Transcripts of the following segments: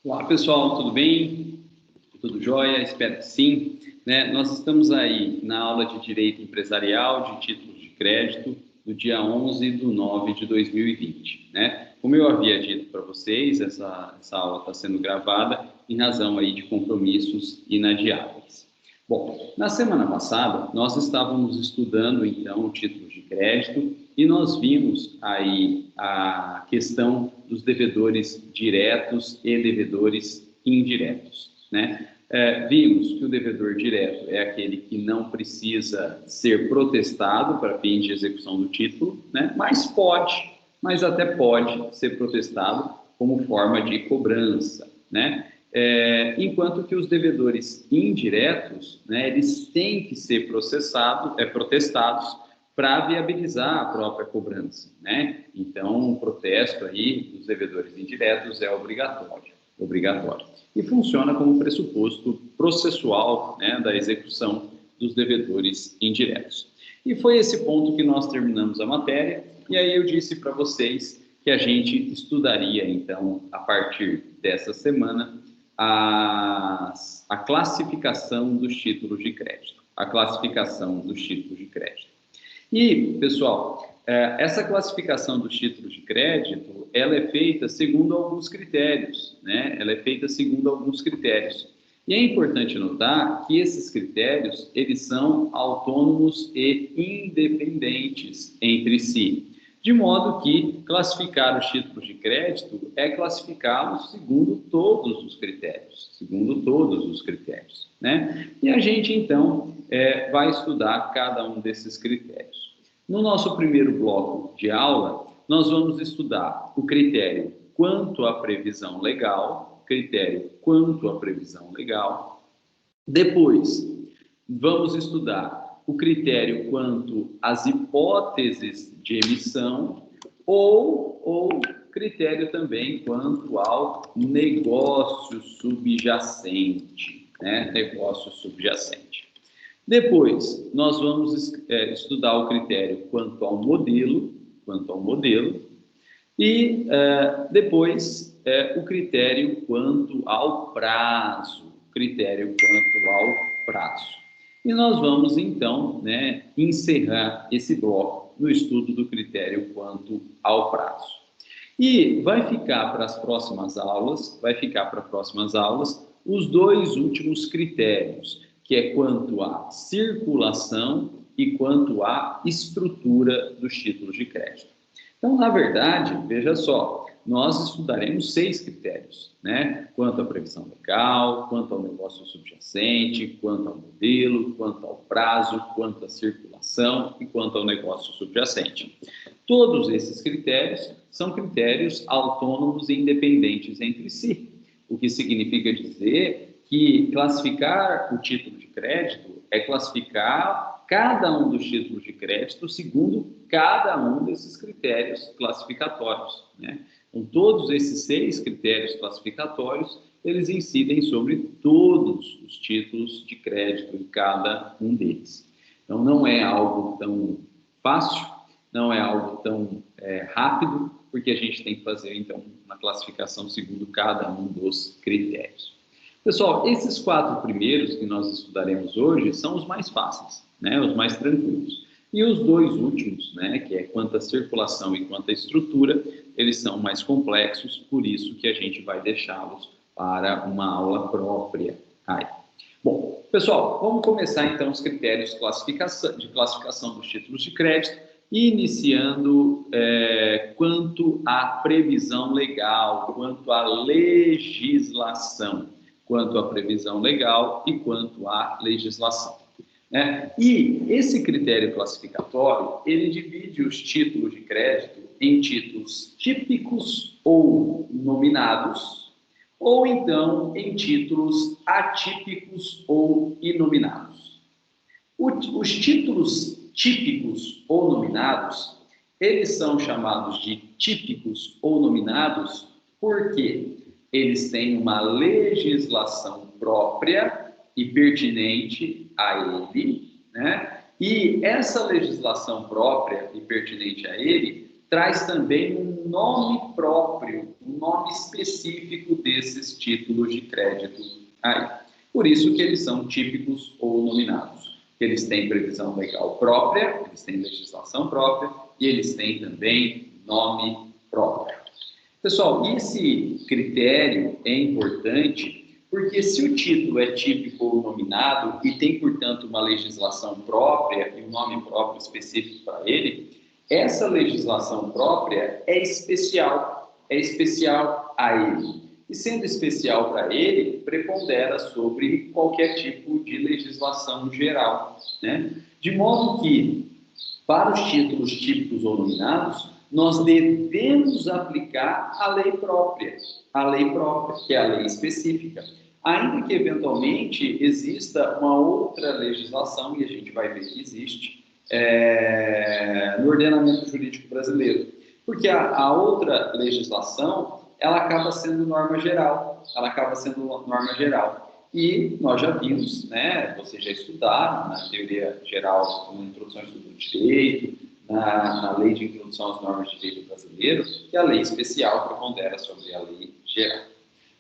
Olá, pessoal, tudo bem? Tudo jóia? Espero que sim. Nós estamos aí na aula de Direito Empresarial de Títulos de Crédito do dia 11/9 de 2020. Como eu havia dito para vocês, essa aula está sendo gravada em razão aí de compromissos inadiáveis. Bom, na semana passada, nós estávamos estudando, então, títulos de crédito e nós vimos aí a questão dos devedores diretos e devedores indiretos, Vimos que o devedor direto é aquele que não precisa ser protestado para fins de execução do título, mas até pode ser protestado como forma de cobrança, enquanto que os devedores indiretos, eles têm que ser protestados para viabilizar a própria cobrança, Então, o protesto aí dos devedores indiretos é obrigatório. E funciona como pressuposto processual, da execução dos devedores indiretos. E foi esse ponto que nós terminamos a matéria, e aí eu disse para vocês que a gente estudaria, então, a partir dessa semana, a classificação dos títulos de crédito. E, pessoal, essa classificação dos títulos de crédito, ela é feita segundo alguns critérios, E é importante notar que esses critérios, eles são autônomos e independentes entre si, de modo que classificar os títulos de crédito é classificá-los segundo todos os critérios, E a gente, então, vai estudar cada um desses critérios. No nosso primeiro bloco de aula, nós vamos estudar o critério quanto à previsão legal, Depois, vamos estudar o critério quanto às hipóteses de emissão ou critério também quanto ao negócio subjacente, Depois, nós vamos estudar o critério quanto ao modelo, e depois o critério quanto ao prazo, E nós vamos, então, encerrar esse bloco no estudo do critério quanto ao prazo. E vai ficar para as próximas aulas, os dois últimos critérios, que é quanto à circulação e quanto à estrutura dos títulos de crédito. Então, na verdade, veja só, nós estudaremos 6 critérios, Quanto à previsão legal, quanto ao negócio subjacente, quanto ao modelo, quanto ao prazo, quanto à circulação e quanto ao negócio subjacente. Todos esses critérios são critérios autônomos e independentes entre si, o que significa dizer que classificar o título de crédito é classificar cada um dos títulos de crédito segundo cada um desses critérios classificatórios, Então, todos esses 6 critérios classificatórios, eles incidem sobre todos os títulos de crédito em cada um deles. Então, não é algo tão fácil, não é algo tão rápido, porque a gente tem que fazer, então, uma classificação segundo cada um dos critérios. Pessoal, esses 4 primeiros que nós estudaremos hoje são os mais fáceis, os mais tranquilos. E os 2 últimos, que é quanto à circulação e quanto à estrutura, eles são mais complexos, por isso que a gente vai deixá-los para uma aula própria. Bom, pessoal, vamos começar então os critérios de classificação dos títulos de crédito, iniciando quanto à previsão legal, quanto à legislação. E esse critério classificatório, ele divide os títulos de crédito em títulos típicos ou nominados, ou então em títulos atípicos ou inominados. Os títulos típicos ou nominados, eles são chamados de típicos ou nominados porque eles têm uma legislação própria e pertinente a ele, E essa legislação própria e pertinente a ele traz também um nome próprio, um nome específico desses títulos de crédito aí. Por isso que eles são típicos ou nominados. Eles têm previsão legal própria, eles têm legislação própria e eles têm também nome próprio. Pessoal, esse critério é importante porque se o título é típico ou nominado e tem, portanto, uma legislação própria e um nome próprio específico para ele, essa legislação própria é especial a ele. E sendo especial para ele, prepondera sobre qualquer tipo de legislação geral, né? De modo que, para os títulos típicos ou nominados, nós devemos aplicar a lei própria, que é a lei específica. Ainda que, eventualmente, exista uma outra legislação, e a gente vai ver que existe, no ordenamento jurídico brasileiro. Porque a outra legislação, ela acaba sendo norma geral. E nós já vimos, né, vocês já estudaram na teoria geral, na introdução ao estudo do direito, na lei de introdução às normas de direito brasileiro, que a lei especial prepondera sobre a lei geral.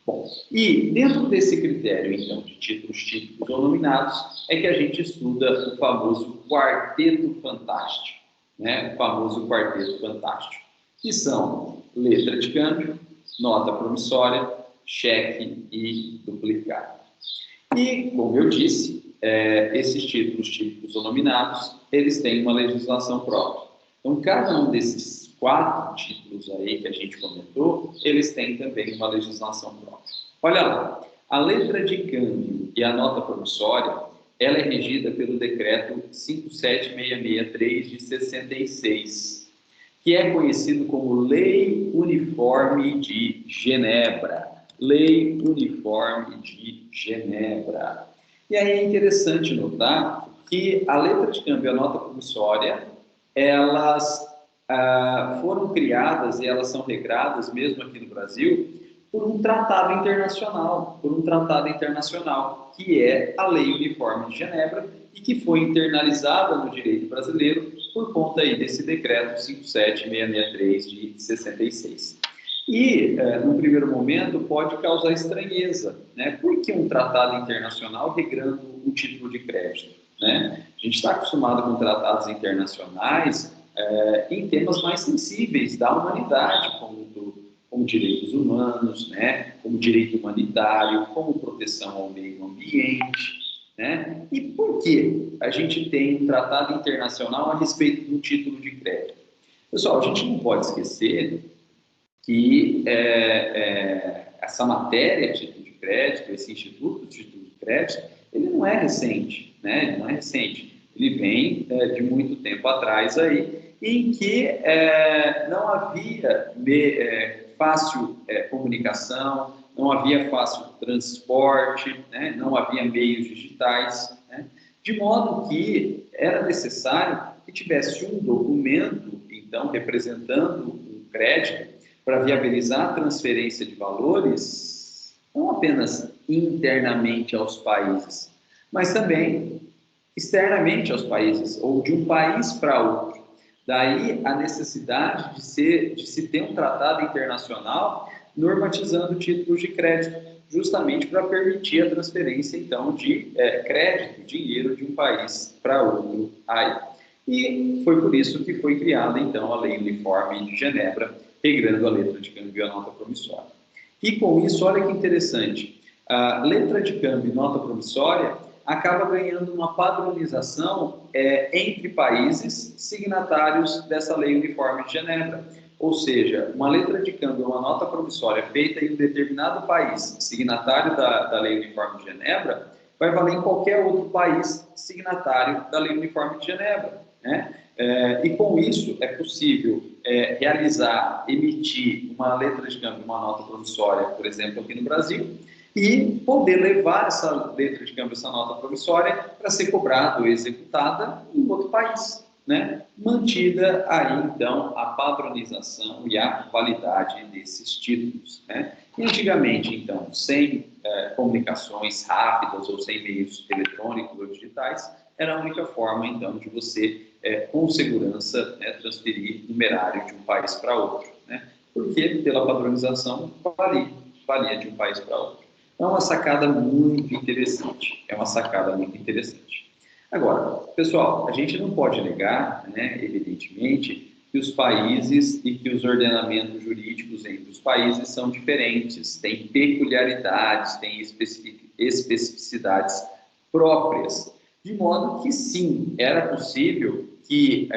Bom, e dentro desse critério, então, de títulos típicos ou nominados, é que a gente estuda o famoso quarteto fantástico, né? O famoso quarteto fantástico, que são letra de câmbio, nota promissória, cheque e duplicado. E, como eu disse, esses títulos típicos ou nominados, eles têm uma legislação própria. Então, cada um desses 4 títulos aí que a gente comentou, eles têm também uma legislação própria. Olha lá, a letra de câmbio e a nota promissória, ela é regida pelo decreto 57663 de 66, que é conhecido como Lei Uniforme de Genebra. Lei Uniforme de Genebra. E aí é interessante notar que a letra de câmbio e a nota promissória, elas foram criadas e elas são regradas, mesmo aqui no Brasil, por um tratado internacional, que é a Lei Uniforme de Genebra e que foi internalizada no direito brasileiro por conta aí desse decreto 57663 de 66. E, no primeiro momento, pode causar estranheza, né? Por que um tratado internacional regrando o título de crédito, né? A gente está acostumado com tratados internacionais em temas mais sensíveis da humanidade, como direitos humanos, né? Como direito humanitário, como proteção ao meio ambiente, né? E por que a gente tem um tratado internacional a respeito do título de crédito? Pessoal, a gente não pode esquecer que essa matéria, título de crédito, esse instituto de título de crédito, ele não é recente, né? Ele não é recente. Ele vem de muito tempo atrás aí, em que não havia fácil comunicação, não havia fácil transporte, né? Não havia meios digitais, né? De modo que era necessário que tivesse um documento, então, representando um crédito, para viabilizar a transferência de valores, não apenas internamente aos países, mas também externamente aos países, ou de um país para outro. Daí a necessidade de se ter um tratado internacional normatizando títulos de crédito, justamente para permitir a transferência, então, de crédito, dinheiro de um país para outro aí. E foi por isso que foi criada, então, a Lei Uniforme de Genebra, regrando a letra de câmbio e a nota promissória. E com isso, olha que interessante, a letra de câmbio e nota promissória acaba ganhando uma padronização entre países signatários dessa Lei Uniforme de Genebra. Ou seja, uma letra de câmbio, uma nota promissória feita em um determinado país signatário da Lei Uniforme de Genebra, vai valer em qualquer outro país signatário da Lei Uniforme de Genebra, né? E com isso é possível emitir uma letra de câmbio, uma nota promissória, por exemplo, aqui no Brasil, e poder levar essa letra de câmbio, essa nota promissória, para ser cobrada ou executada em outro país, né? Mantida aí, então, a padronização e a validade desses títulos, né? E antigamente, então, sem comunicações rápidas ou sem meios eletrônicos ou digitais, era a única forma, então, de você com segurança, né, transferir numerário de um país para outro, né? Porque pela padronização valia de um país para outro. Então, é uma sacada muito interessante. É uma sacada muito interessante. Agora, pessoal, a gente não pode negar, né, evidentemente, que os países e que os ordenamentos jurídicos entre os países são diferentes, têm peculiaridades, têm especificidades próprias. De modo que, sim, era possível que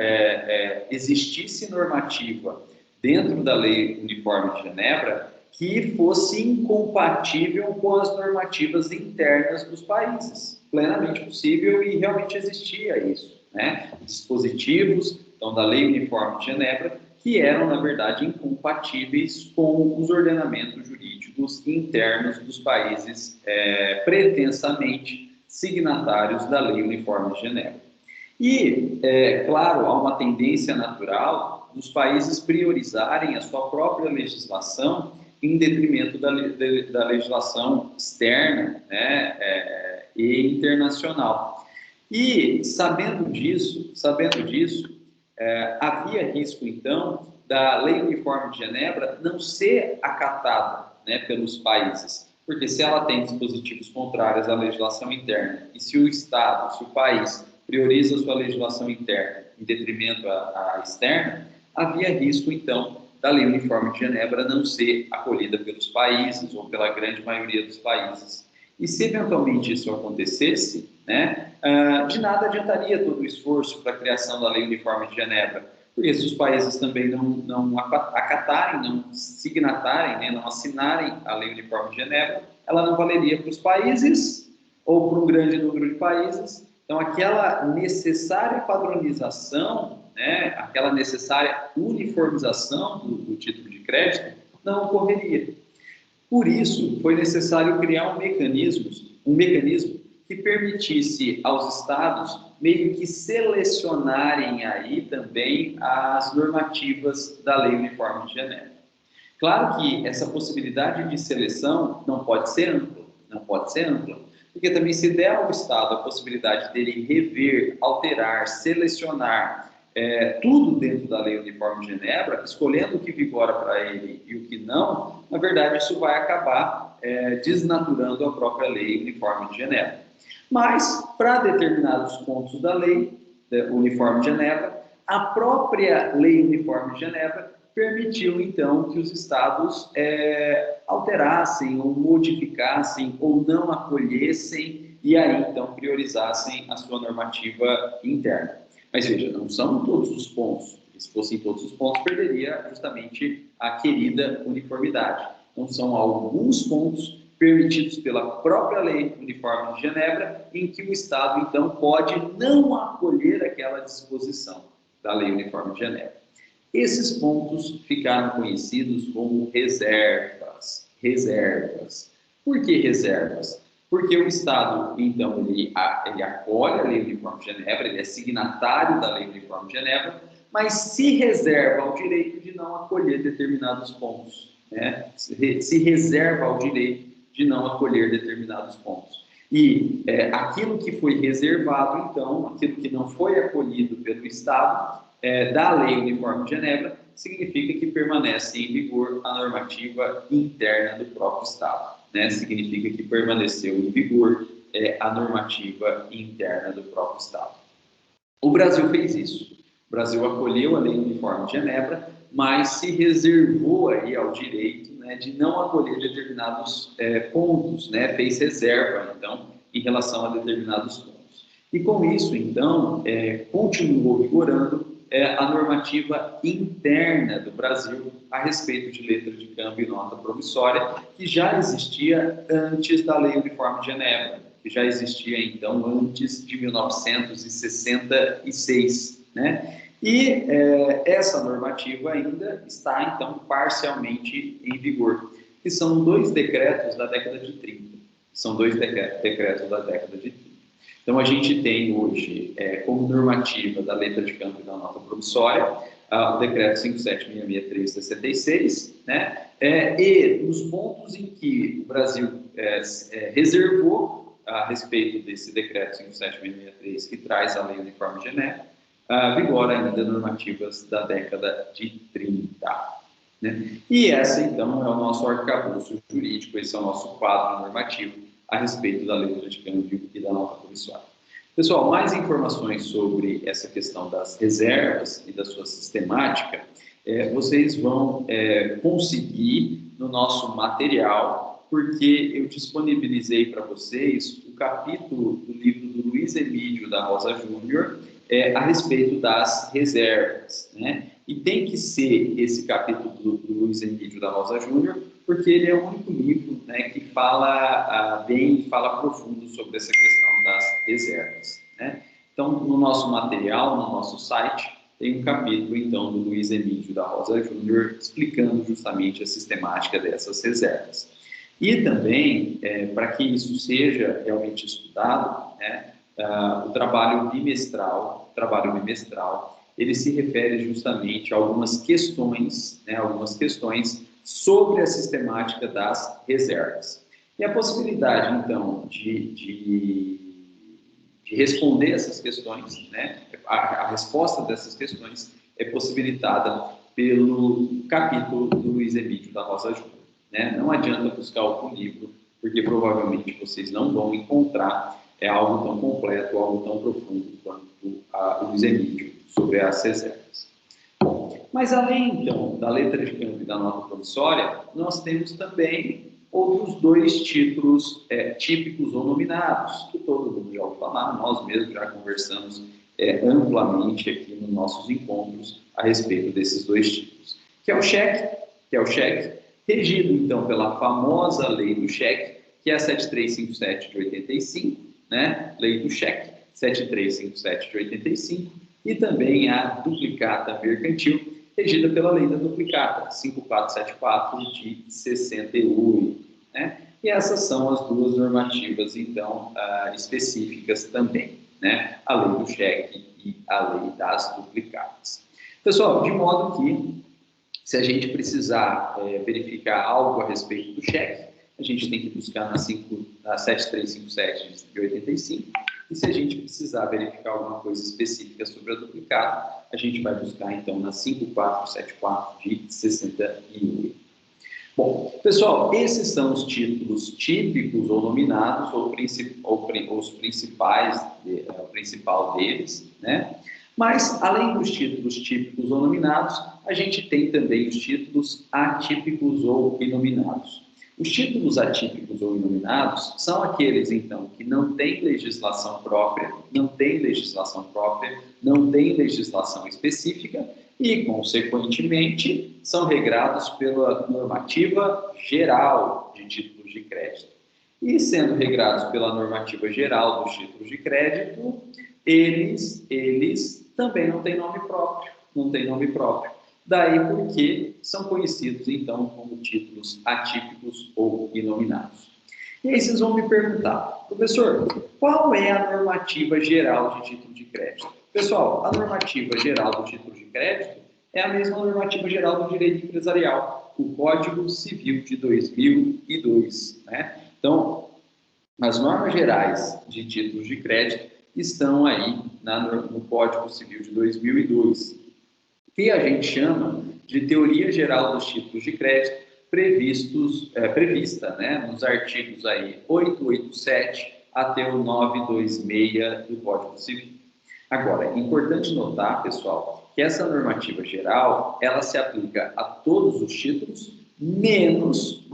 existisse normativa dentro da Lei Uniforme de Genebra que fosse incompatível com as normativas internas dos países. Plenamente possível e realmente existia isso, né? Dispositivos, então, da Lei Uniforme de Genebra, que eram, na verdade, incompatíveis com os ordenamentos jurídicos internos dos países pretensamente signatários da Lei Uniforme de Genebra. E, claro, há uma tendência natural dos países priorizarem a sua própria legislação em detrimento da legislação externa, né, e internacional. E, sabendo disso, havia risco, então, da Lei Uniforme de Genebra não ser acatada, né, pelos países, porque se ela tem dispositivos contrários à legislação interna e se o Estado, se o país prioriza a sua legislação interna em detrimento à externa, havia risco, então, da Lei Uniforme de Genebra não ser acolhida pelos países ou pela grande maioria dos países. E se eventualmente isso acontecesse, né, de nada adiantaria todo o esforço para a criação da Lei Uniforme de Genebra, porque se os países também não acatarem, não signatarem, né, não assinarem a Lei Uniforme de Genebra, ela não valeria para os países ou para um grande número de países. Então, aquela necessária padronização, né, aquela necessária uniformização do título de crédito não ocorreria. Por isso, foi necessário criar um mecanismo que permitisse aos estados meio que selecionarem aí também as normativas da Lei Uniforme de Genebra. Claro que essa possibilidade de seleção não pode ser ampla, porque também se der ao Estado a possibilidade dele rever, alterar, selecionar tudo dentro da Lei Uniforme de Genebra, escolhendo o que vigora para ele e o que não, na verdade isso vai acabar desnaturando a própria Lei Uniforme de Genebra. Mas, para determinados pontos da Lei Uniforme de Genebra, a própria Lei Uniforme de Genebra permitiu, então, que os estados alterassem ou modificassem ou não acolhessem e aí, então, priorizassem a sua normativa interna. Mas, veja, não são todos os pontos. Se fossem todos os pontos, perderia justamente a querida uniformidade. Então, são alguns pontos permitidos pela própria Lei Uniforme de Genebra, em que o Estado, então, pode não acolher aquela disposição da Lei Uniforme de Genebra. Esses pontos ficaram conhecidos como reservas. Por que reservas? Porque o Estado, então, ele acolhe a Lei Uniforme de Genebra, ele é signatário da Lei Uniforme de Genebra, mas se reserva o direito de não acolher determinados pontos, né? Se reserva o direito de não acolher determinados pontos. E aquilo que foi reservado, então, aquilo que não foi acolhido pelo Estado, da Lei Uniforme de Genebra, significa que permanece em vigor a normativa interna do próprio Estado, né? Significa que permaneceu em vigor a normativa interna do próprio Estado. O Brasil fez isso. O Brasil acolheu a Lei Uniforme de Genebra, mas se reservou aí ao direito, né, de não acolher determinados pontos, né? Fez reserva, então, em relação a determinados pontos. E com isso, então, continuou vigorando a normativa interna do Brasil a respeito de letra de câmbio e nota promissória, que já existia antes da Lei Uniforme de Genebra, que já existia, então, antes de 1966, né? E essa normativa ainda está, então, parcialmente em vigor, que são dois decretos da década de 30. São dois decretos da década de 30. Então, a gente tem hoje, como normativa da letra de câmbio e da nota promissória, o decreto 57663/66, né? E nos pontos em que o Brasil reservou a respeito desse decreto 57663, que traz a Lei Uniforme de Genebra, vigora ainda normativas da década de 30. Né? E essa, então, é o nosso arcabouço jurídico, esse é o nosso quadro normativo a respeito da letra de câmbio e da nota promissória. Pessoal, mais informações sobre essa questão das reservas e da sua sistemática, vocês vão conseguir no nosso material, porque eu disponibilizei para vocês o capítulo do livro do Luiz Emídio da Rosa Júnior a respeito das reservas, né? E tem que ser esse capítulo do Luiz Emídio da Rosa Júnior, porque ele é o único livro, né, que fala bem, fala profundo sobre essa questão das reservas, né? Então, no nosso material, no nosso site, tem um capítulo, então, do Luiz Emídio da Rosa Júnior, explicando justamente a sistemática dessas reservas. E também, para que isso seja realmente estudado, né, o trabalho bimestral, ele se refere justamente a algumas questões, né, sobre a sistemática das reservas. E a possibilidade, então, de responder essas questões, né, a resposta dessas questões é possibilitada pelo capítulo do Luiz Emídio da Rosa Júnior. Né? Não adianta buscar outro livro, porque provavelmente vocês não vão encontrar algo tão completo, algo tão profundo quanto o Luiz Emídio sobre as reservas. Bom, mas além, então, da letra de câmbio e da nota promissória, nós temos também outros dois títulos típicos ou nominados, que todo mundo já ouviu falar, nós mesmos já conversamos amplamente aqui nos nossos encontros a respeito desses dois títulos, que é o cheque, regido, então, pela famosa lei do cheque, que é a 7357 de 85, né? Lei do cheque, 7357 de 85, e também a duplicata mercantil, regida pela lei da duplicata, 5474 de 68, né? E essas são as duas normativas, então, específicas também, né? A lei do cheque e a lei das duplicatas. Pessoal, de modo que, se a gente precisar verificar algo a respeito do cheque, a gente tem que buscar na 7357 de 85, e se a gente precisar verificar alguma coisa específica sobre a duplicata, a gente vai buscar então na 5474 de 68. Bom, pessoal, esses são os títulos típicos ou nominados, ou os principais, o principal deles, né? Mas, além dos títulos típicos ou nominados, a gente tem também os títulos atípicos ou inominados. Os títulos atípicos ou inominados são aqueles, então, que não têm legislação própria, não têm legislação específica e, consequentemente, são regrados pela normativa geral de títulos de crédito. E, sendo regrados pela normativa geral dos títulos de crédito, eles também não têm nome próprio. Daí porque são conhecidos, então, como títulos atípicos ou inominados. E aí vocês vão me perguntar, professor, qual é a normativa geral de título de crédito? Pessoal, a normativa geral do título de crédito é a mesma normativa geral do direito empresarial, o Código Civil de 2002, né? Então, as normas gerais de títulos de crédito estão aí no Código Civil de 2002, que a gente chama de teoria geral dos títulos de crédito, prevista, né, nos artigos aí 887 até o 926 do Código Civil. Agora, é importante notar, pessoal, que essa normativa geral, ela se aplica a todos os títulos, menos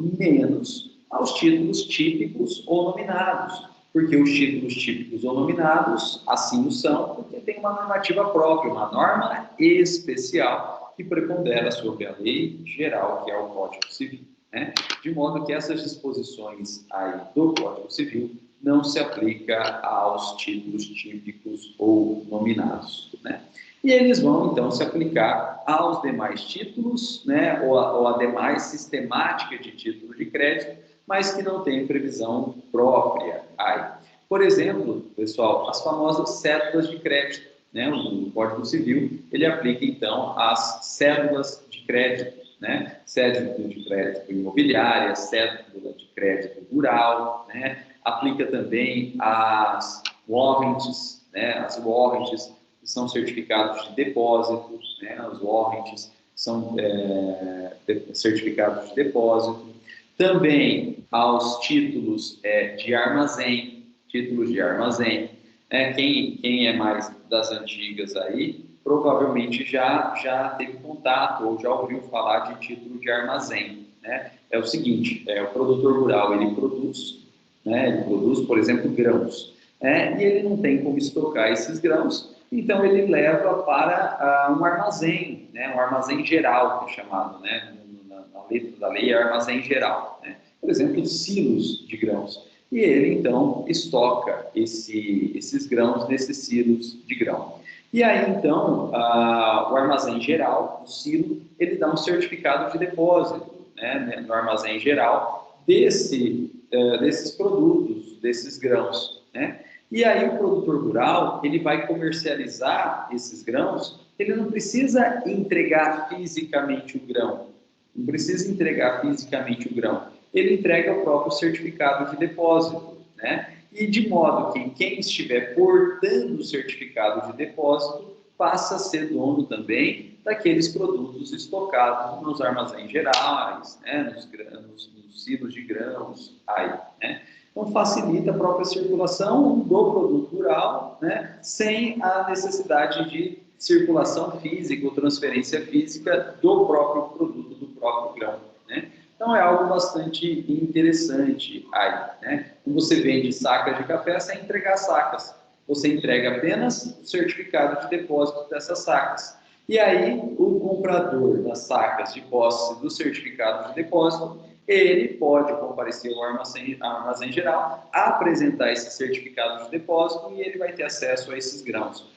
aos títulos típicos ou nominados, porque os títulos típicos ou nominados assim o são, porque tem uma normativa própria, uma norma especial que prepondera sobre a lei geral, que é o Código Civil, né? De modo que essas disposições aí do Código Civil não se aplica aos títulos típicos ou nominados, né? E eles vão, então, se aplicar aos demais títulos, né, ou a demais sistemática de títulos de crédito, mas que não tem previsão própria aí. Por exemplo, pessoal, as famosas cédulas de crédito, né? O Código Civil, ele aplica, então, as cédulas de crédito, né? Cédula de crédito imobiliária, cédula de crédito rural, né? Aplica também as warrants, né? As warrants são certificados de depósito, né? Os warrants são certificados de depósito. Também aos títulos de armazém, títulos de armazém. Quem é mais das antigas aí, provavelmente já teve contato ou já ouviu falar de título de armazém, né? É o seguinte, o produtor rural, ele produz, né? Ele produz, por exemplo, grãos, e ele não tem como estocar esses grãos, então ele leva para um armazém, né? Um armazém geral, que é chamado, né? Na letra da lei, é armazém geral, né? Por exemplo, silos de grãos. E ele, então, estoca esses grãos nesses silos de grão. E aí, então, o armazém geral, o silo, ele dá um certificado de depósito, né, no armazém geral desses produtos, desses grãos, né? E aí o produtor rural, ele vai comercializar esses grãos, ele não precisa entregar fisicamente o grão, não precisa entregar fisicamente o grão, ele entrega o próprio certificado de depósito, né? E de modo que quem estiver portando o certificado de depósito passa a ser dono também daqueles produtos estocados nos armazéns gerais, né? nos silos de grãos, aí, né? Então facilita a própria circulação do produto rural, né? Sem a necessidade de circulação física ou transferência física do próprio produto, do próprio grão, né? Então, é algo bastante interessante aí, né? Quando você vende sacas de café sem entregar sacas, você entrega apenas o certificado de depósito dessas sacas. E aí, o comprador das sacas de posse do certificado de depósito, ele pode comparecer ao armazém geral, apresentar esse certificado de depósito e ele vai ter acesso a esses grãos.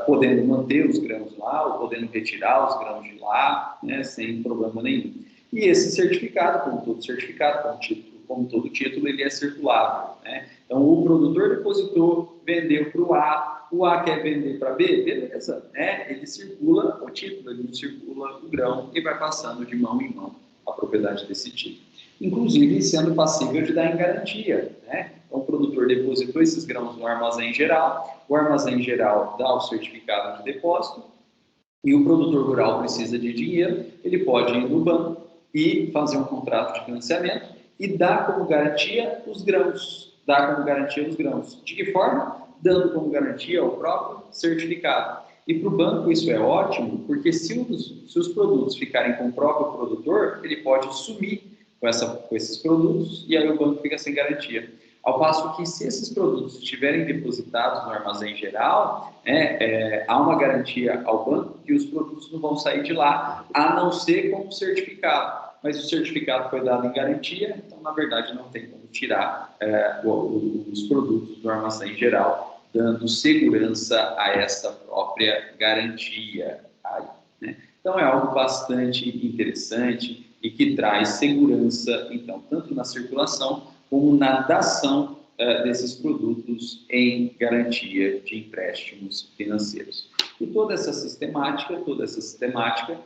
Podendo manter os grãos lá, ou podendo retirar os grãos de lá, né, sem problema nenhum. E esse certificado, como todo título, ele é circulável, né? Então, o produtor depositou, vendeu para o A quer vender para B, beleza, né? Ele circula o título, ele não circula o grão e vai passando de mão em mão a propriedade desse título. Inclusive, sendo passível de dar em garantia, né? Então, o produtor depositou esses grãos no armazém geral, o armazém geral dá o certificado de depósito e o produtor rural precisa de dinheiro, ele pode ir no banco e fazer um contrato de financiamento e dar como garantia os grãos. De que forma? Dando como garantia o próprio certificado. E para o banco isso é ótimo, porque se os produtos ficarem com o próprio produtor, ele pode sumir com esses produtos e aí o banco fica sem garantia. Ao passo que, se esses produtos estiverem depositados no armazém geral, há uma garantia ao banco que os produtos não vão sair de lá, a não ser com o certificado. Mas o certificado foi dado em garantia, então, na verdade, não tem como tirar os produtos do armazém geral, dando segurança a essa própria garantia. Aí, né? Então, é algo bastante interessante e que traz segurança, então, tanto na circulação como na dação desses produtos em garantia de empréstimos financeiros. E toda essa sistemática,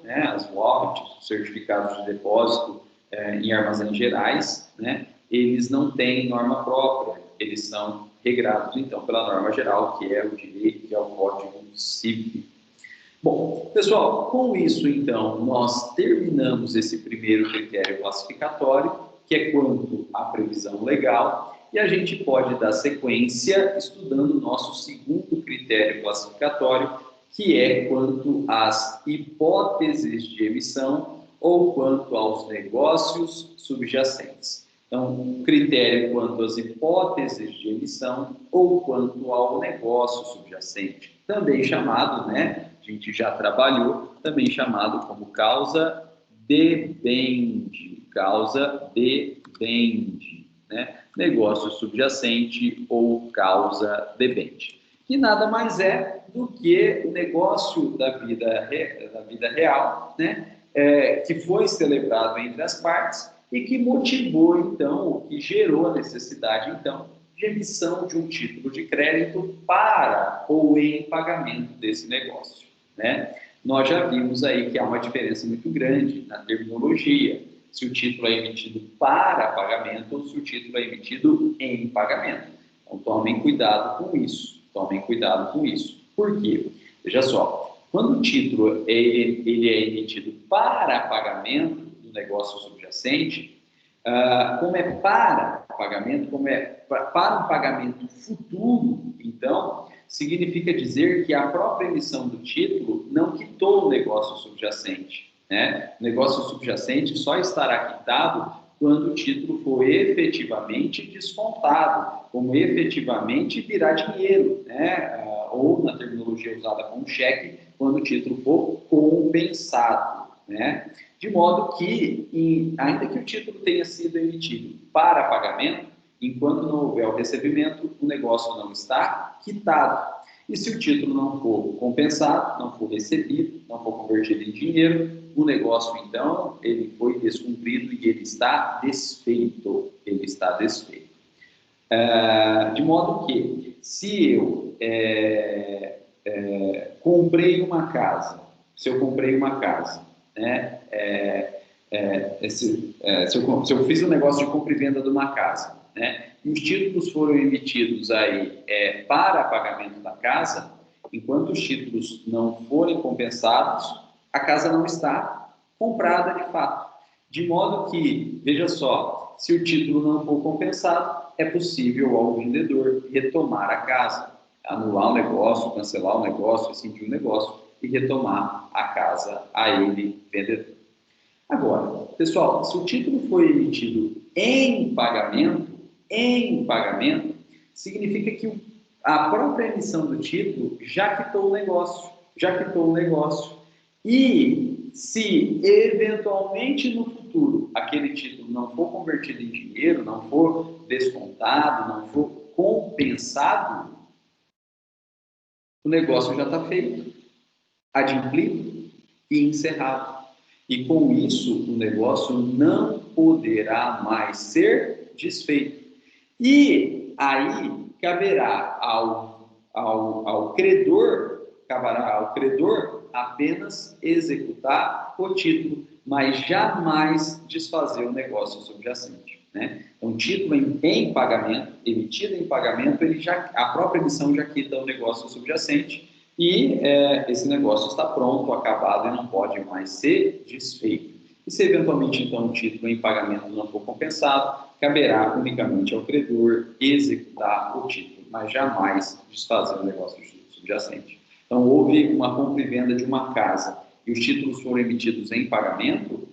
né, as warrants, os certificados de depósito em armazéns gerais, né, eles não têm norma própria, eles são regrados, então, pela norma geral, que é o direito, que é o Código Civil. Bom, pessoal, com isso, então, nós terminamos esse primeiro critério classificatório, que é quanto à previsão legal, e a gente pode dar sequência estudando o nosso segundo critério classificatório, que é quanto às hipóteses de emissão ou quanto aos negócios subjacentes. Então, um critério quanto às hipóteses de emissão ou quanto ao negócio subjacente, também chamado, né, a gente já trabalhou, também chamado como causa debende, né? Negócio subjacente ou causa debente, que nada mais é do que o negócio da vida real, né? Que foi celebrado entre as partes e que motivou, então, o que gerou a necessidade, então, de emissão de um título de crédito para ou em pagamento desse negócio, né? Nós já vimos aí que há uma diferença muito grande na terminologia, se o título é emitido para pagamento ou se o título é emitido em pagamento. Então, tomem cuidado com isso. Por quê? Veja só, quando o título ele é emitido para pagamento do negócio subjacente, como é para pagamento, como é para um pagamento futuro, então, significa dizer que a própria emissão do título não quitou o negócio subjacente, né? O negócio subjacente só estará quitado quando o título for efetivamente descontado, como efetivamente virá dinheiro, né? Ou na terminologia usada como cheque, quando o título for compensado, né? De modo que, ainda que o título tenha sido emitido para pagamento, enquanto não houver o recebimento, o negócio não está quitado. E se o título não for compensado, não for recebido, não for convertido em dinheiro, o negócio, então, ele foi descumprido e ele está desfeito. Ele está desfeito. De modo que, se eu comprei uma casa, se né, se eu fiz um negócio de compra e venda de uma casa, né, e os títulos foram emitidos aí para pagamento da casa, enquanto os títulos não forem compensados, a casa não está comprada de fato. De modo que, veja só, se o título não for compensado, é possível ao vendedor retomar a casa, anular o negócio, cancelar o negócio, rescindir o negócio e retomar a casa a ele, vendedor. Agora, pessoal, se o título foi emitido em pagamento, significa que a própria emissão do título já quitou o negócio. E se eventualmente no futuro aquele título não for convertido em dinheiro, não for descontado, não for compensado, o negócio já está feito, adimplido e encerrado. E com isso, o negócio não poderá mais ser desfeito. E aí caberá ao credor apenas executar o título, mas jamais desfazer o negócio subjacente, né? Então, título em pagamento, emitido em pagamento, a própria emissão já quita o negócio subjacente e esse negócio está pronto, acabado e não pode mais ser desfeito. E se eventualmente, então, o título em pagamento não for compensado, caberá unicamente ao credor executar o título, mas jamais desfazer o negócio subjacente. Então, houve uma compra e venda de uma casa e os títulos foram emitidos em pagamento,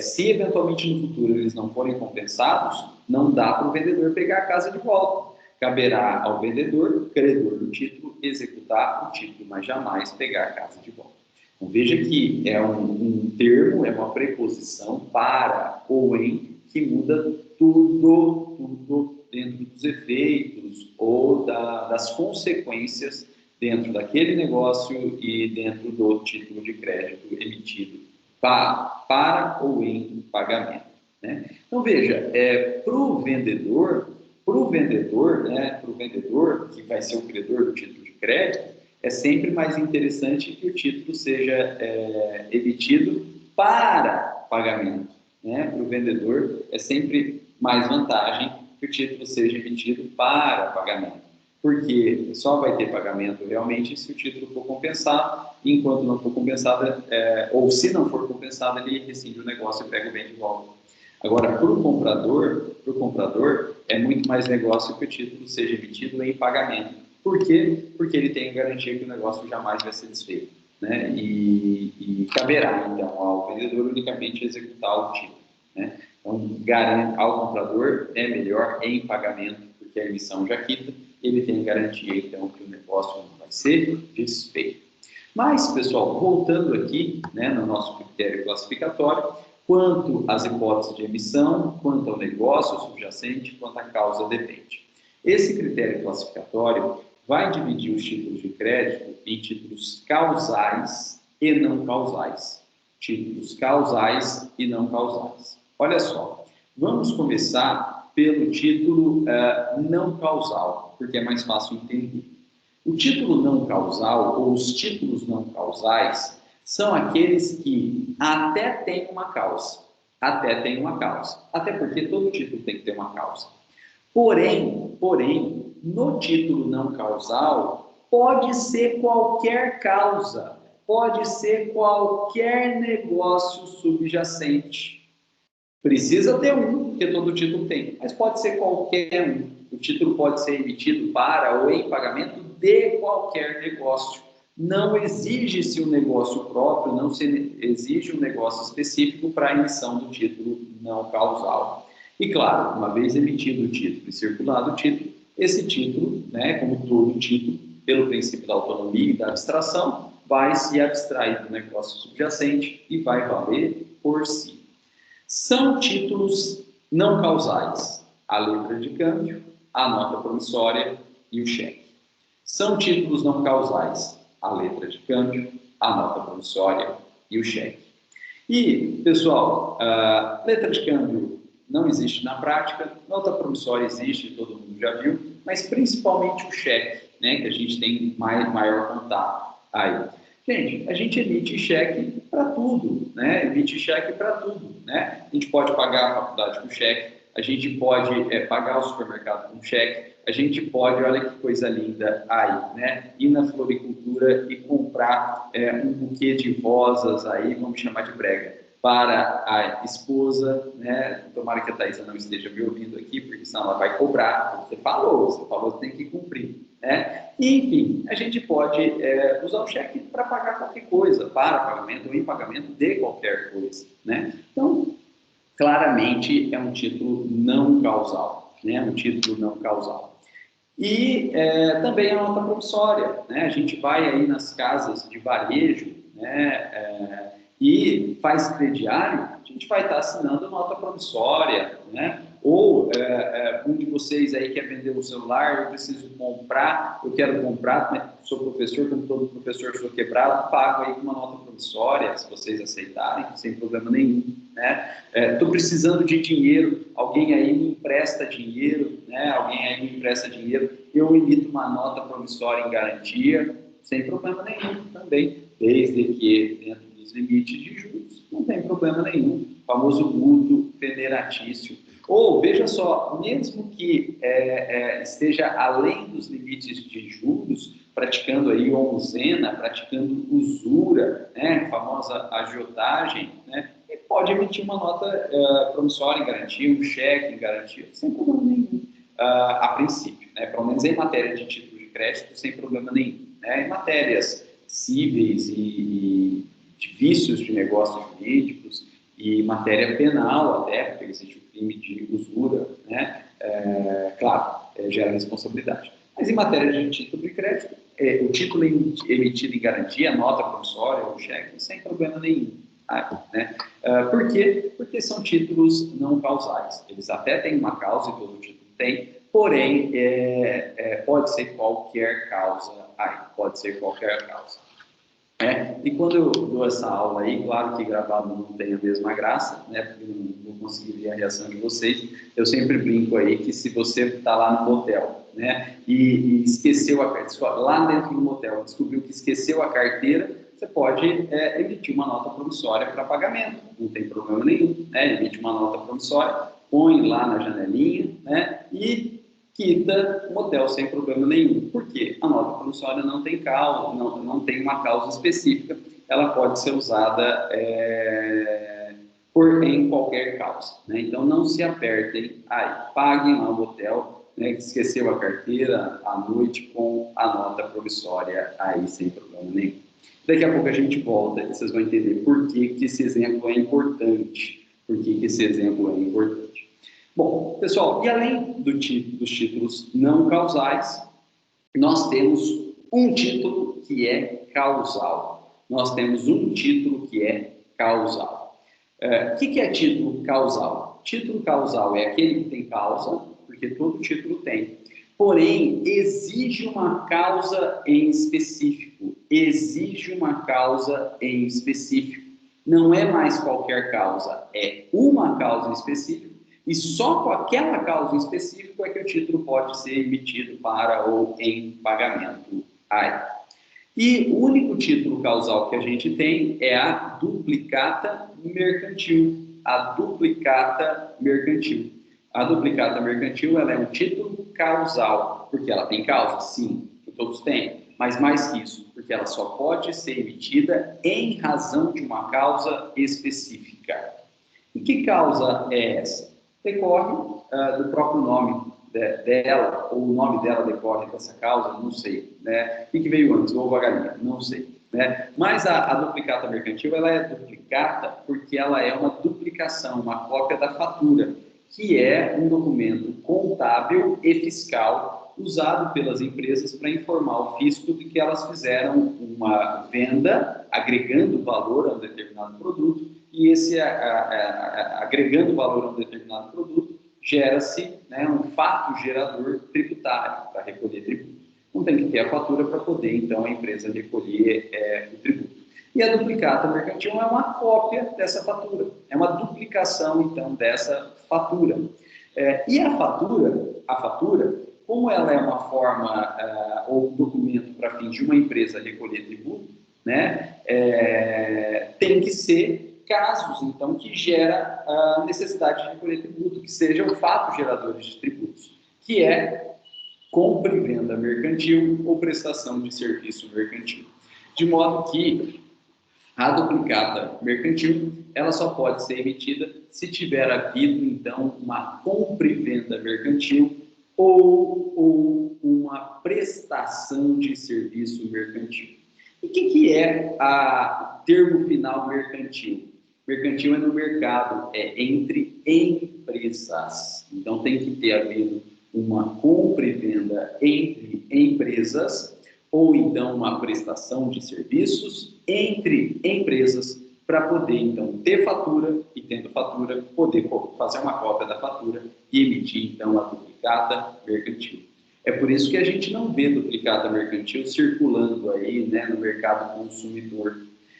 se eventualmente no futuro eles não forem compensados, não dá para o vendedor pegar a casa de volta. Caberá ao vendedor, credor do título, executar o título, mas jamais pegar a casa de volta. Então, veja que é um termo, é uma preposição para ou em, que muda tudo dentro dos efeitos ou das consequências dentro daquele negócio e dentro do título de crédito emitido para ou em pagamento, né? Então, veja, para o vendedor, que vai ser o credor do título de crédito, é sempre mais interessante que o título seja emitido para pagamento, né? Para o vendedor é sempre mais vantagem que o título seja emitido para pagamento, porque só vai ter pagamento realmente se o título for compensado, e enquanto não for compensado, ou se não for compensado, ele rescinde o negócio e pega o bem de volta. Agora, para o comprador, é muito mais negócio que o título seja emitido em pagamento. Por quê? Porque ele tem a garantia que o negócio jamais vai ser desfeito, né? E caberá, então, ao vendedor unicamente executar o título, né? Então, garante ao comprador é melhor em pagamento, porque a emissão já quita, ele tem garantia, então, que o negócio não vai ser desfeito. Mas, pessoal, voltando aqui, né, no nosso critério classificatório, quanto às hipóteses de emissão, quanto ao negócio subjacente, quanto à causa depende. Esse critério classificatório vai dividir os títulos de crédito em títulos causais e não causais. Títulos causais e não causais. Olha só, vamos começar pelo título não causal, porque é mais fácil entender. O título não causal, ou os títulos não causais, são aqueles que até têm uma causa. Até porque todo título tem que ter uma causa. Porém, no título não causal, Pode ser qualquer causa, pode ser qualquer negócio subjacente. Precisa ter um, porque todo título tem, mas pode ser qualquer um. O título pode ser emitido para ou em pagamento de qualquer negócio. Não exige-se um negócio próprio, não se exige um negócio específico para a emissão do título não causal. E claro, uma vez emitido o título e circulado o título, esse título, né, como todo título, pelo princípio da autonomia e da abstração, vai se abstrair do negócio subjacente e vai valer por si. São títulos não causais: a letra de câmbio, a nota promissória e o cheque. São títulos não causais: a letra de câmbio, a nota promissória e o cheque. E, pessoal, a letra de câmbio não existe na prática, nota promissória existe, todo mundo já viu, mas principalmente o cheque, né, que a gente tem maior contato aí. Gente, a gente emite cheque para tudo, né? Emite cheque para tudo, né? A gente pode pagar a faculdade com cheque, a gente pode pagar o supermercado com cheque, a gente pode, olha que coisa linda aí, né? Ir na floricultura e comprar um buquê de rosas aí, vamos chamar de brega, para a esposa, né? Tomara que a Thaisa não esteja me ouvindo aqui, porque senão ela vai cobrar. Você falou, tem que cumprir, né? E, enfim, a gente pode usar o cheque para pagar qualquer coisa, para pagamento ou em pagamento de qualquer coisa, né? Então, claramente é um título não causal, né? Um título não causal. E também a nota promissória, né? A gente vai aí nas casas de varejo, né? E faz crediário, a gente vai estar assinando nota promissória, né? Ou um de vocês aí quer vender um celular, eu preciso comprar, eu quero comprar, né? Sou professor, como todo professor sou quebrado, pago aí com uma nota promissória, se vocês aceitarem, sem problema nenhum, né? Estou precisando de dinheiro, alguém aí me empresta dinheiro, né? Alguém aí me empresta dinheiro, eu emito uma nota promissória em garantia, sem problema nenhum também, desde que dentro dos limites de juros, não tem problema nenhum, o famoso mútuo veneratício. Ou, veja só, mesmo que esteja além dos limites de juros, praticando aí onzena, praticando usura, né, a famosa agiotagem, né, e pode emitir uma nota promissória em garantia, um cheque em garantia, sem problema nenhum, a princípio, né, pelo menos em matéria de título de crédito, sem problema nenhum. Né, em matérias cíveis e de vícios de negócios jurídicos e matéria penal até, porque existe o crime de usura, né, claro, gera responsabilidade. Mas em matéria de título de crédito, o título emitido em garantia, a nota promissória, o cheque, sem problema nenhum. Né? Por quê? Porque são títulos não causais. Eles até têm uma causa, e todo título tem, porém, pode ser qualquer causa aí, pode ser qualquer causa. E quando eu dou essa aula aí, claro que gravado não tem a mesma graça, né, porque não vou conseguir ver a reação de vocês, eu sempre brinco aí que se você está lá no motel, né, e esqueceu a carteira, lá dentro do motel, descobriu que esqueceu a carteira, você pode emitir uma nota promissória para pagamento, não tem problema nenhum, né, emite uma nota promissória, põe lá na janelinha, né, e quita o motel sem problema nenhum. Por quê? A nota promissória não tem causa, não tem uma causa específica, ela pode ser usada em qualquer causa. Né? Então, não se apertem aí, paguem lá o motel, né, que esqueceu a carteira à noite com a nota promissória aí sem problema nenhum. Daqui a pouco a gente volta e vocês vão entender por que esse exemplo é importante. Por que esse exemplo é importante. Bom, pessoal, e além dos títulos não causais, nós temos um título que é causal. Nós temos um título que é causal. O que é título causal? Título causal é aquele que tem causa, porque todo título tem. Porém, exige uma causa em específico. Exige uma causa em específico. Não é mais qualquer causa, é uma causa específica. E só com aquela causa específica é que o título pode ser emitido para ou em pagamento aí. E o único título causal que a gente tem é a duplicata mercantil. A duplicata mercantil. A duplicata mercantil ela é um título causal, porque ela tem causa? Sim, que todos têm. mas mais que isso, porque ela só pode ser emitida em razão de uma causa específica. E que causa é essa? Decorre do próprio nome dela, ou o nome dela decorre dessa causa, não sei. Né? O que veio antes, o ovo ou a galinha? Não sei. Né? Mas a duplicata mercantil, ela é duplicata porque ela é uma duplicação, uma cópia da fatura, que é um documento contábil e fiscal usado pelas empresas para informar o fisco de que elas fizeram uma venda agregando valor a um determinado produto, e esse agregando valor a um determinado produto gera-se, né, um fato gerador tributário para recolher tributo. Não tem que ter a fatura para poder, então, a empresa recolher o tributo. E a duplicata mercantil é uma cópia dessa fatura, é uma duplicação, então, dessa fatura. E a fatura, como ela é uma forma ou um documento para fins de uma empresa recolher tributo, né, tem que ser casos, então, que gera a necessidade de recolher tributo, que sejam fatos geradores de tributos, que é compra e venda mercantil ou prestação de serviço mercantil. De modo que a duplicata mercantil, ela só pode ser emitida se tiver havido, então, uma compra e venda mercantil ou uma prestação de serviço mercantil. E o que é o termo final mercantil? Mercantil é no mercado, é entre empresas. Então, tem que ter havido uma compra e venda entre empresas, ou então uma prestação de serviços entre empresas, para poder, então, ter fatura e, tendo fatura, poder fazer uma cópia da fatura e emitir, então, a duplicata mercantil. É por isso que a gente não vê duplicata mercantil circulando aí, né, no mercado consumidor.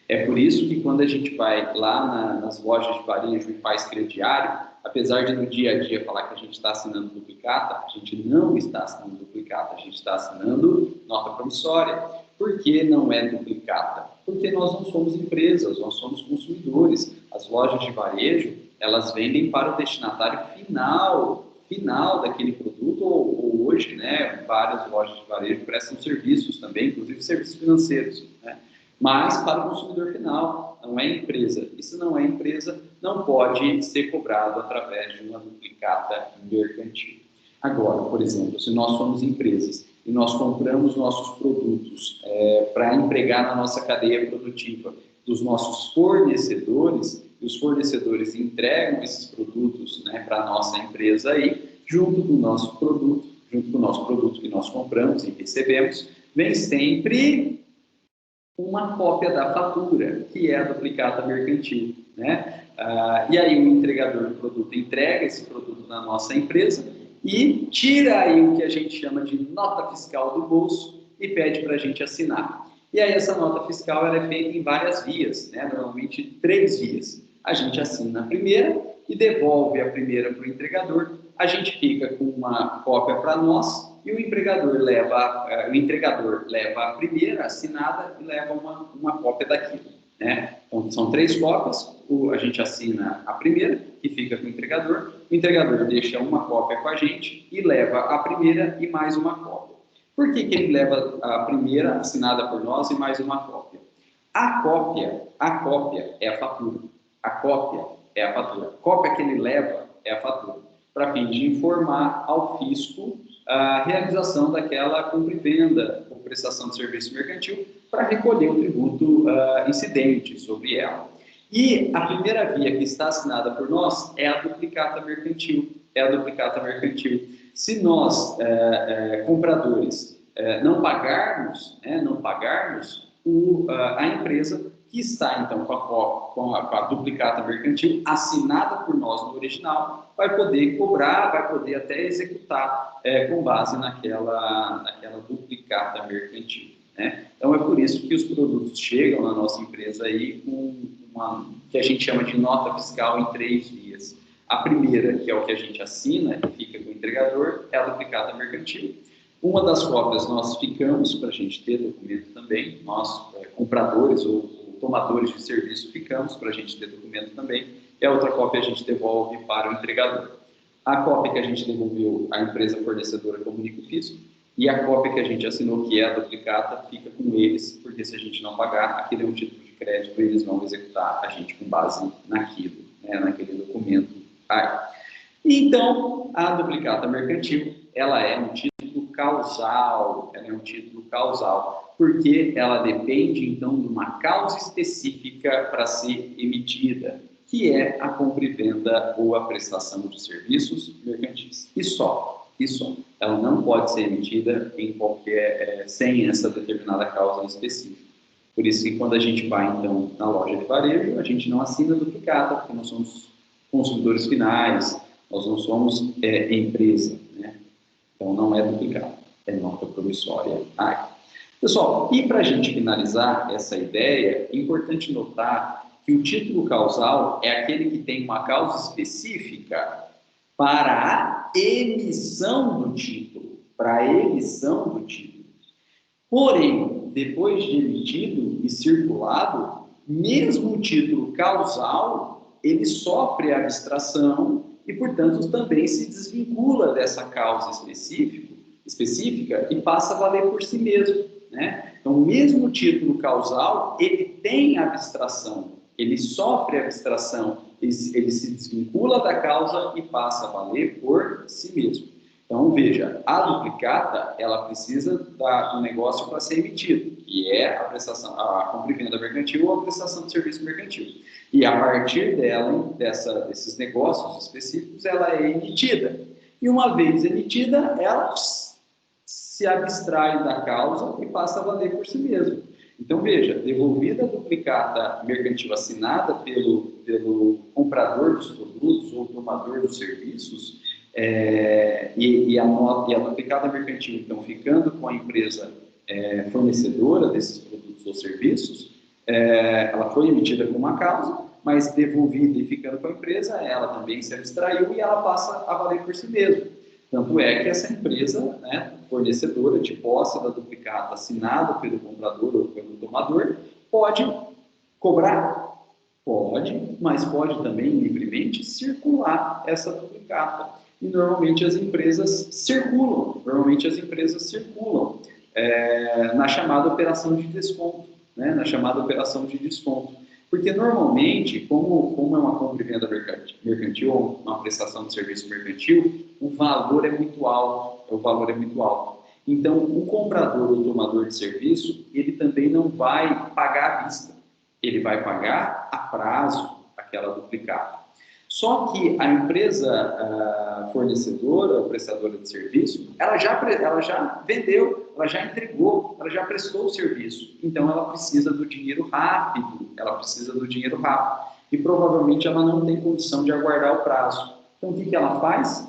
É por isso que quando a gente vai lá nas lojas de varejo e faz crediário, apesar de no dia a dia falar que a gente está assinando duplicata, a gente não está assinando duplicata, a gente está assinando nota promissória. Por que não é duplicata? Porque nós não somos empresas, nós somos consumidores. As lojas de varejo, elas vendem para o destinatário final daquele produto, ou hoje, né, várias lojas de varejo prestam serviços também, inclusive serviços financeiros, né? Mas para o consumidor final, não é empresa. E se não é empresa, não pode ser cobrado através de uma duplicata mercantil. Agora, por exemplo, se nós somos empresas e nós compramos nossos produtos para empregar na nossa cadeia produtiva dos nossos fornecedores, e os fornecedores entregam esses produtos, né, para a nossa empresa aí, junto com o nosso produto que nós compramos e recebemos, vem sempre uma cópia da fatura, que é a duplicata mercantil, né? E aí o entregador do produto entrega esse produto na nossa empresa e tira aí o que a gente chama de nota fiscal do bolso e pede para a gente assinar. E aí essa nota fiscal ela é feita em várias vias, né? Normalmente 3 vias. A gente assina a primeira e devolve a primeira para o entregador, a gente fica com uma cópia para nós e o entregador leva a primeira assinada e leva uma cópia daquilo, né? Então, são 3 cópias, a gente assina a primeira, que fica com o entregador deixa uma cópia com a gente e leva a primeira e mais uma cópia. Por que ele leva a primeira assinada por nós e mais uma cópia? A cópia é a fatura. A cópia é a fatura. A cópia que ele leva é a fatura, para fim de informar ao fisco a realização daquela compra e venda ou prestação de serviço mercantil para recolher o tributo incidente sobre ela. E a primeira via que está assinada por nós é a duplicata mercantil. Se nós, compradores, não pagarmos, a empresa que está, então, com a duplicata mercantil assinada por nós no original, vai poder cobrar, vai poder até executar com base naquela duplicata mercantil, né? Então, é por isso que os produtos chegam na nossa empresa aí com que a gente chama de nota fiscal em 3 vias. A primeira, que é o que a gente assina e fica com o entregador, é a duplicata mercantil. Uma das cópias nós ficamos para a gente ter documento também, nós, compradores ou tomadores de serviço, ficamos para a gente ter documento também, e a outra cópia a gente devolve para o entregador. A cópia que a gente devolveu, a empresa fornecedora comunica o fisco, e a cópia que a gente assinou, que é a duplicata, fica com eles, porque se a gente não pagar, aquele é um título de crédito, eles vão executar a gente com base naquilo, né, naquele documento. Então, a duplicata mercantil, ela é um título causal, porque ela depende, então, de uma causa específica para ser emitida, que é a compra e venda ou a prestação de serviços mercantis. E só. Ela não pode ser emitida em sem essa determinada causa específica. Por isso que quando a gente vai, então, na loja de varejo, a gente não assina duplicata, porque nós somos consumidores finais, nós não somos empresa, né? Então, não é duplicata, é nota promissória. Pessoal, e para a gente finalizar essa ideia, é importante notar que o título causal é aquele que tem uma causa específica para a emissão do título. Porém, depois de emitido e circulado, mesmo o título causal, ele sofre abstração e, portanto, também se desvincula dessa causa específica e passa a valer por si mesmo, né? Então, mesmo o título causal, ele tem abstração, ele sofre abstração, ele se desvincula da causa e passa a valer por si mesmo. Então, veja, a duplicata, ela precisa do negócio para ser emitido, que é a compra e venda mercantil ou a prestação de serviço mercantil. E a partir dela, desses negócios específicos, ela é emitida. E uma vez emitida, ela se abstrai da causa e passa a valer por si mesma. Então, veja, devolvida a duplicata mercantil assinada pelo comprador dos produtos ou tomador dos serviços, e a duplicata mercantil, então, ficando com a empresa fornecedora desses produtos ou serviços, ela foi emitida com uma causa, mas devolvida e ficando com a empresa, ela também se abstraiu e ela passa a valer por si mesma. Tanto é que essa empresa, né, fornecedora de posse da duplicata assinada pelo comprador ou pelo tomador, pode cobrar? Pode, mas pode também livremente circular essa duplicata. E normalmente as empresas circulam, na chamada operação de desconto, né, Porque normalmente, como é uma compra e venda mercantil ou uma prestação de serviço mercantil, o valor é muito alto. Então, o comprador ou tomador de serviço, ele também não vai pagar à vista, ele vai pagar a prazo aquela duplicata. Só que a empresa fornecedora ou prestadora de serviço, ela já vendeu, ela já entregou, ela já prestou o serviço. Então, ela precisa do dinheiro rápido, E provavelmente ela não tem condição de aguardar o prazo. Então, o que ela faz?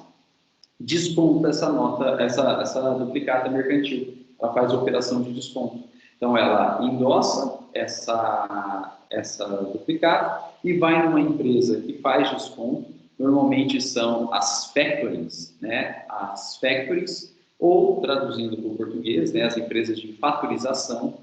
Desconta essa duplicata mercantil. Ela faz a operação de desconto. Então, ela endossa essa duplicata e vai numa empresa que faz desconto. Normalmente são as factorings, né? Ou, traduzindo para o português, né? As empresas de fatorização,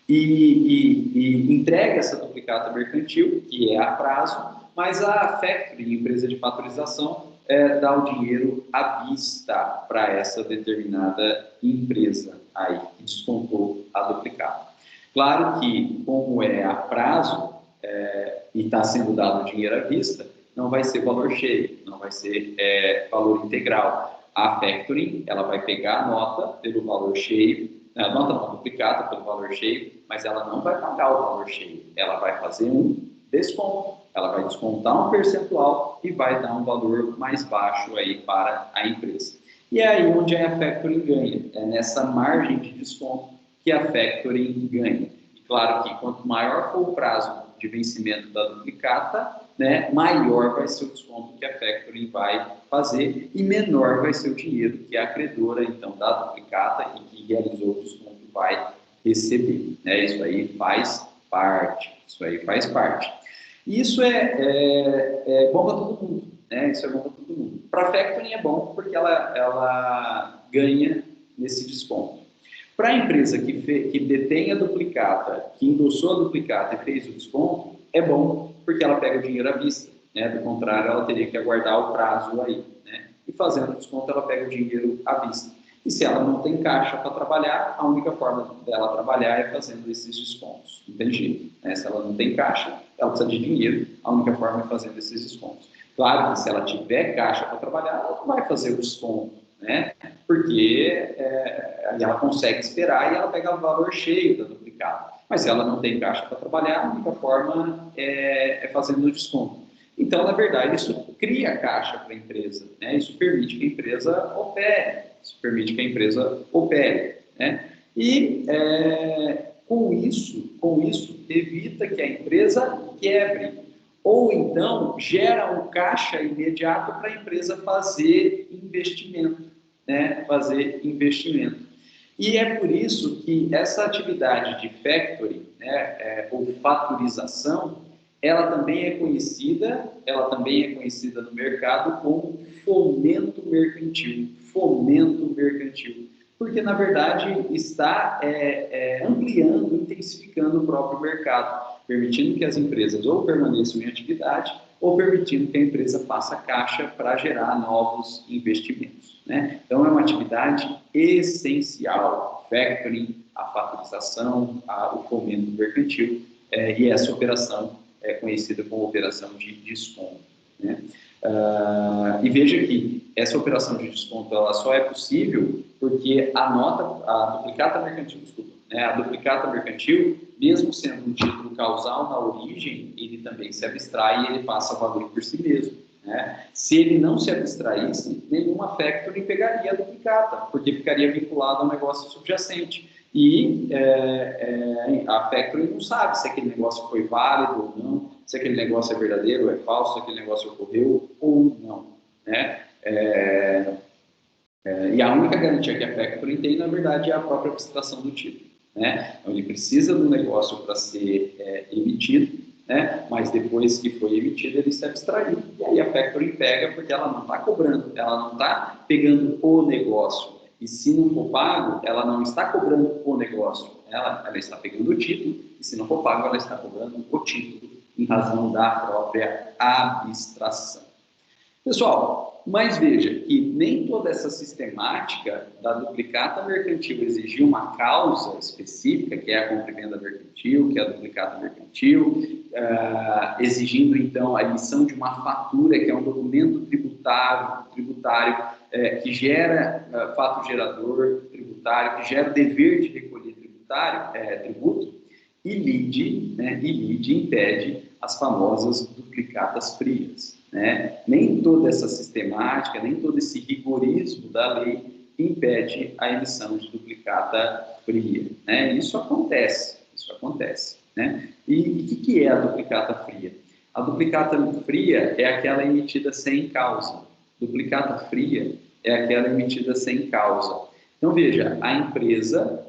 e entrega essa duplicata mercantil, que é a prazo, mas a factoring, empresa de fatorização, dá o dinheiro à vista para essa determinada empresa aí que descontou a duplicata. Claro que, como é a prazo e está sendo dado o dinheiro à vista, não vai ser valor cheio, não vai ser valor integral. A factoring, ela vai pegar a nota pelo valor cheio, a nota não duplicata pelo valor cheio, mas ela não vai pagar o valor cheio, ela vai fazer um desconto, ela vai descontar um percentual e vai dar um valor mais baixo aí para a empresa. E é aí onde a factoring ganha, é nessa margem de desconto que a factoring ganha. E claro que quanto maior for o prazo de vencimento da duplicata, né, maior vai ser o desconto que a factoring vai fazer e menor vai ser o dinheiro que a credora, então, da duplicata e que realizou o desconto vai receber. Né? Isso aí faz parte. E isso é bom para todo mundo. Né? Para a factoring é bom porque ela ganha nesse desconto. Para a empresa que detém a duplicata, que endossou a duplicata e fez o desconto, é bom porque ela pega o dinheiro à vista. Né? Do contrário, ela teria que aguardar o prazo aí. Né? E fazendo desconto, ela pega o dinheiro à vista. E se ela não tem caixa para trabalhar, a única forma dela trabalhar é fazendo esses descontos. Não tem jeito, né? Se ela não tem caixa, ela precisa de dinheiro, a única forma é fazendo esses descontos. Claro que se ela tiver caixa para trabalhar, ela não vai fazer o desconto, né? Porque aí ela consegue esperar e ela pega o valor cheio da duplicata. Mas se ela não tem caixa para trabalhar, a única forma é fazendo o desconto. Então, na verdade, isso cria caixa para a empresa, né? Isso permite que a empresa opere, né? E com isso, evita que a empresa quebre, ou então gera um caixa imediato para a empresa fazer investimento, né? E é por isso que essa atividade de factoring, né, ou faturização, ela também é conhecida no mercado como fomento mercantil, porque na verdade está ampliando, intensificando o próprio mercado, permitindo que as empresas ou permaneçam em atividade ou permitindo que a empresa faça caixa para gerar novos investimentos, né? Então é uma atividade essencial, factoring, a faturização, o fomento mercantil, e essa operação é conhecida como operação de desconto, né? E veja que essa operação de desconto ela só é possível porque a duplicata mercantil, né? A duplicata mercantil, mesmo sendo um título causal na origem, ele também se abstrai e ele passa a valer por si mesmo, né? Se ele não se abstraísse, nenhuma factoring pegaria a duplicata, porque ficaria vinculado a um negócio subjacente. E a factoring não sabe se aquele negócio foi válido ou não, se aquele negócio é verdadeiro ou é falso, se aquele negócio ocorreu ou não, né? E a única garantia que a factoring tem, na verdade, é a própria abstração do título, né? Então, ele precisa do negócio para ser emitido, né? Mas depois que foi emitido, ele se abstraiu. E aí a factoring pega porque ela não está cobrando, ela não está pegando o negócio. E se não for pago, ela não está cobrando o negócio. Ela está pegando o título, e se não for pago, ela está cobrando o título, em razão da própria abstração. Pessoal, mas veja que nem toda essa sistemática da duplicata mercantil exigir uma causa específica, que é a compra e venda mercantil, que é a duplicata mercantil, exigindo então a emissão de uma fatura, que é um documento tributário que gera fato gerador tributário, que gera o dever de recolher tributo, e lide impede as famosas duplicatas frias, né? Nem toda essa sistemática, nem todo esse rigorismo da lei impede a emissão de duplicata fria, né? Isso acontece, né? E o que é a duplicata fria? A duplicata fria é aquela emitida sem causa. Duplicata fria é aquela emitida sem causa. Então, veja, a empresa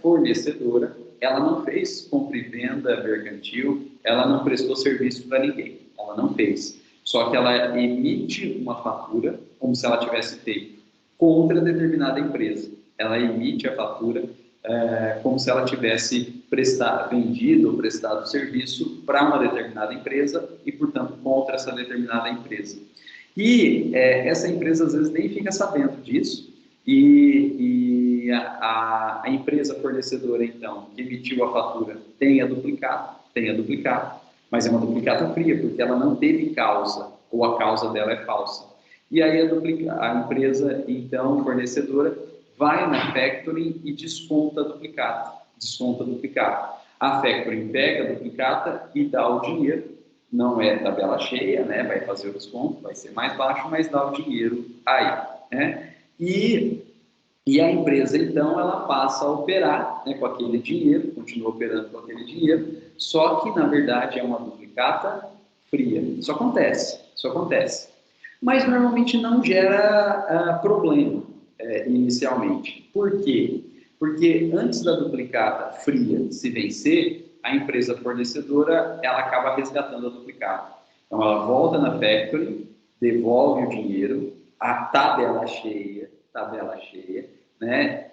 fornecedora, ela não fez compra e venda mercantil, ela não prestou serviço para ninguém, ela não fez. Só que ela emite uma fatura como se ela tivesse feito contra determinada empresa. Ela emite a fatura como se ela tivesse vendido ou prestado serviço para uma determinada empresa e, portanto, contra essa determinada empresa. E essa empresa, às vezes, nem fica sabendo disso, e a empresa fornecedora, então, que emitiu a fatura tem a duplicata, mas é uma duplicata fria, porque ela não teve causa, ou a causa dela é falsa. E aí a empresa, então, fornecedora, vai na factoring e desconta a duplicata. A factoring pega a duplicata e dá o dinheiro, não é tabela cheia, né? Vai fazer o desconto, vai ser mais baixo, mas dá o dinheiro aí, né? E a empresa, então, ela passa a operar, né, com aquele dinheiro, continua operando com aquele dinheiro, só que, na verdade, é uma duplicata fria. Isso acontece. Mas, normalmente, não gera problema inicialmente. Por quê? Porque antes da duplicata fria se vencer, a empresa fornecedora, ela acaba resgatando a duplicata. Então, ela volta na factory, devolve o dinheiro, a tabela cheia, né?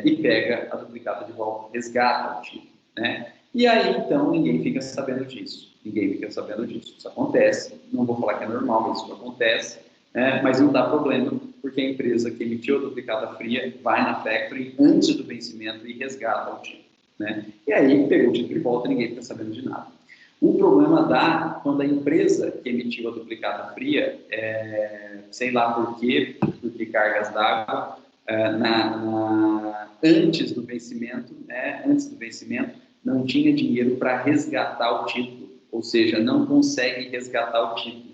E pega a duplicata de volta, resgata o título, né? E aí, então, ninguém fica sabendo disso. Isso acontece. Não vou falar que é normal, mas isso acontece. mas não dá problema, porque a empresa que emitiu a duplicata fria vai na factoring antes do vencimento e resgata o título. Né? E aí pegou o título de volta e ninguém fica sabendo de nada. O problema dá quando a empresa que emitiu a duplicata fria, sei lá por quê, porque cargas d'água, antes do vencimento, não tinha dinheiro para resgatar o título, ou seja, não consegue resgatar o título.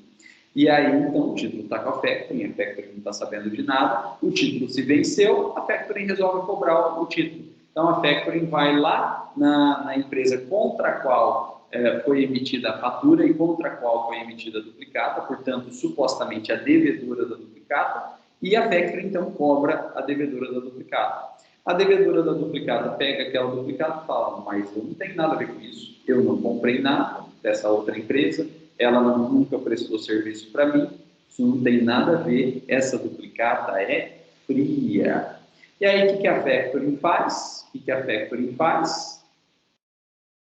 E aí, então, o título está com a factoring não está sabendo de nada, o título se venceu, a factoring resolve cobrar o título. Então, a factoring vai lá na empresa contra a qual foi emitida a fatura e contra a qual foi emitida a duplicata, portanto, supostamente a devedora da duplicata, e a factoring, então, cobra a devedora da duplicata. A devedora da duplicata pega aquela duplicata e fala, mas eu não tenho nada a ver com isso, eu não comprei nada dessa outra empresa, ela nunca prestou serviço para mim, isso não tem nada a ver, essa duplicata é fria. E aí, o que a factoring faz?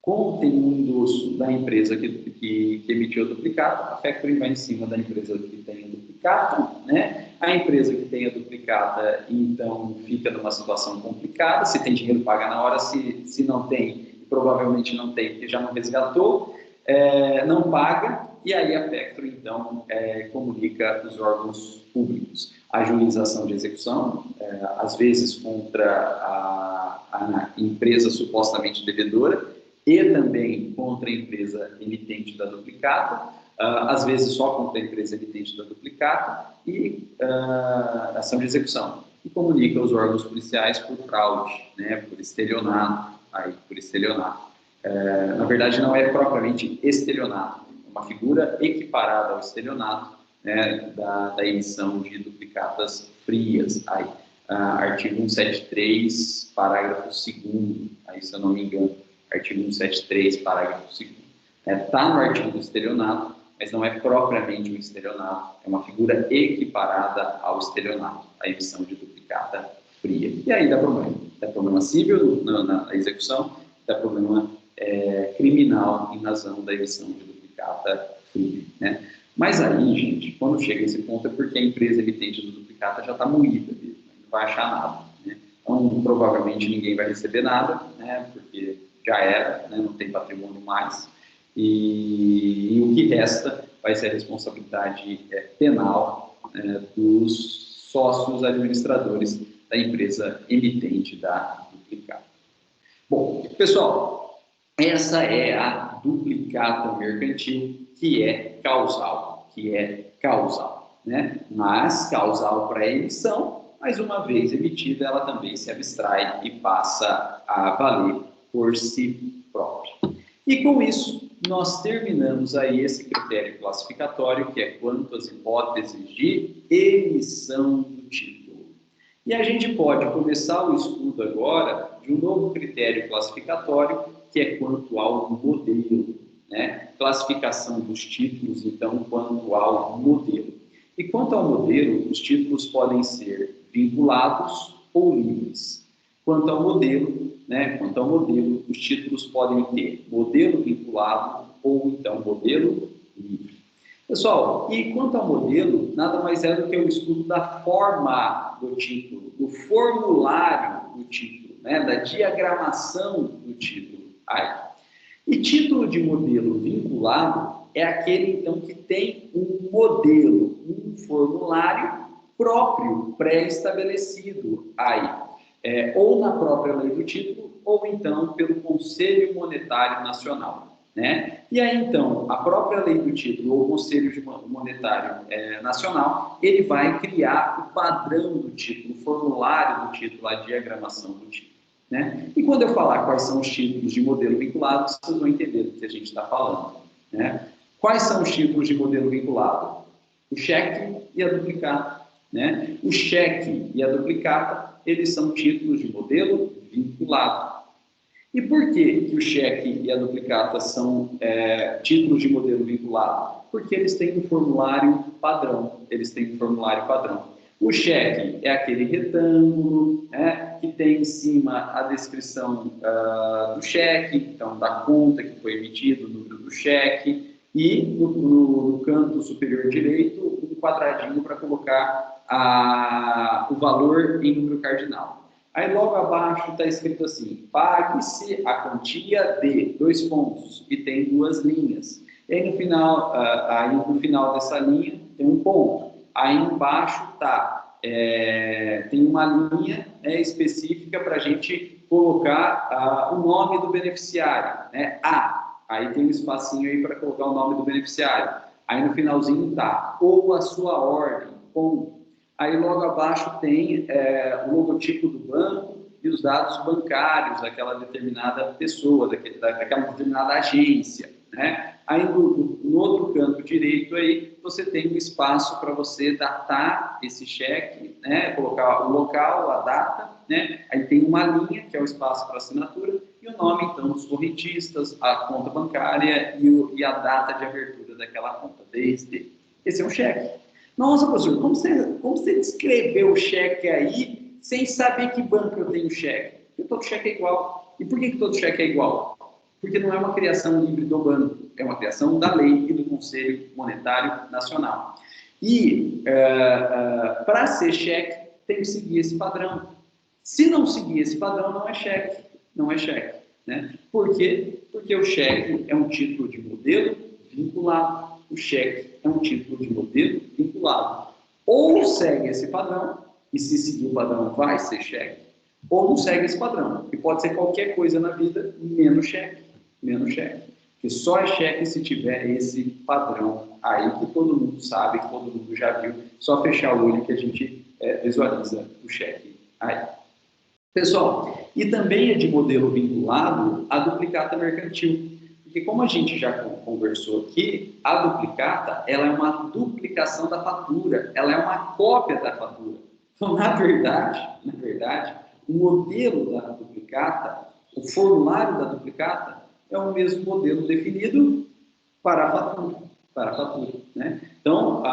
Contém um endosso da empresa que emitiu a duplicata, a factoring vai em cima da empresa que tem a duplicata, né? A empresa que tem a duplicata, então, fica numa situação complicada, se tem dinheiro, paga na hora, se não tem, provavelmente não tem, porque já não resgatou, não paga, e aí a factoring, então, comunica os órgãos públicos. A juização de execução, às vezes contra a empresa supostamente devedora, e também contra a empresa emitente da duplicata, às vezes só contra a empresa emitente da duplicata, e ação de execução, e comunica os órgãos policiais por fraude, né, por estelionato. Na verdade, não é propriamente estelionato, é uma figura equiparada ao estelionato, né, da emissão de duplicatas frias. Artigo 173, parágrafo 2º, se eu não me engano, artigo 173, parágrafo 2º. Está no artigo do estelionato, mas não é propriamente um estelionato, é uma figura equiparada ao estelionato, a emissão de duplicata fria. E aí dá problema civil na execução, dá problema criminal em razão da emissão de duplicata fria, né? Mas aí, gente, quando chega esse ponto é porque a empresa emitente do duplicata já está moída, não vai achar nada, né? Então, provavelmente ninguém vai receber nada, né? Porque já era, né? Não tem patrimônio mais, e o que resta vai ser a responsabilidade penal dos sócios administradores da empresa emitente da duplicata. Bom, pessoal, essa é a duplicata mercantil, que é causal, né? Mas causal para a emissão, mas uma vez emitida, ela também se abstrai e passa a valer por si própria. E com isso, nós terminamos aí esse critério classificatório, que é quanto às hipóteses de emissão do título. E a gente pode começar o estudo agora de um novo critério classificatório, que é quanto ao modelo, né? Classificação dos títulos, então, quanto ao modelo. E quanto ao modelo, os títulos podem ser vinculados ou livres. Quanto ao modelo, os títulos podem ter modelo vinculado ou então modelo livre. Pessoal, e quanto ao modelo, nada mais é do que o estudo da forma do título, do formulário do título, né, da diagramação do título. E título de modelo vinculado é aquele, então, que tem um modelo, um formulário próprio, pré-estabelecido ou na própria lei do título, ou então pelo Conselho Monetário Nacional. Né? E aí, então, a própria lei do título, ou o Conselho Monetário Nacional, ele vai criar o padrão do título, o formulário do título, a diagramação do título. Né? E quando eu falar quais são os títulos de modelo vinculado, vocês vão entender do que a gente está falando. Né? Quais são os títulos de modelo vinculado? O cheque e a duplicata. Né? O cheque e a duplicata, eles são títulos de modelo vinculado. E por que o cheque e a duplicata são títulos de modelo vinculado? Porque eles têm um formulário padrão. O cheque é aquele retângulo, né, que tem em cima a descrição do cheque, então da conta que foi emitida, o número do cheque, e no canto superior direito, um quadradinho para colocar o valor em número cardinal. Aí logo abaixo está escrito assim, pague-se a quantia de, dois pontos, e tem duas linhas. E aí no final dessa linha tem um ponto. Aí embaixo tem uma linha específica para a gente colocar o nome do beneficiário, né? Aí tem um espacinho aí para colocar o nome do beneficiário. Aí no finalzinho ou a sua ordem, com. Aí logo abaixo tem o logotipo do banco e os dados bancários daquela determinada pessoa, daquela determinada agência, né? Aí no outro canto direito aí, você tem um espaço para você datar esse cheque, né? Colocar o local, a data, né? Aí tem uma linha, que é o espaço para assinatura, e o nome, então, dos correntistas, a conta bancária e a data de abertura daquela conta, desde. Esse é um cheque. Nossa, professor, como você descreveu o cheque aí sem saber que banco eu tenho cheque? Porque todo cheque é igual. E por que todo cheque é igual? Porque não é uma criação livre do banco, é uma criação da lei e do Conselho Monetário Nacional. E para ser cheque, tem que seguir esse padrão. Se não seguir esse padrão, não é cheque. Não é cheque. Né? Por quê? Porque o cheque é um título de modelo vinculado. O cheque é um título de modelo vinculado. Ou segue esse padrão, e se seguir o padrão vai ser cheque, ou não segue esse padrão, que pode ser qualquer coisa na vida, menos cheque. Menos cheque. Porque só é cheque se tiver esse padrão aí que todo mundo sabe, que todo mundo já viu, só fechar o olho que a gente visualiza o cheque aí. Pessoal, e também é de modelo vinculado a duplicata mercantil. Porque como a gente já conversou aqui, a duplicata ela é uma duplicação da fatura, ela é uma cópia da fatura. Então, na verdade, o modelo da duplicata, o formulário da duplicata, é o mesmo modelo definido para a fatura. Né? Então,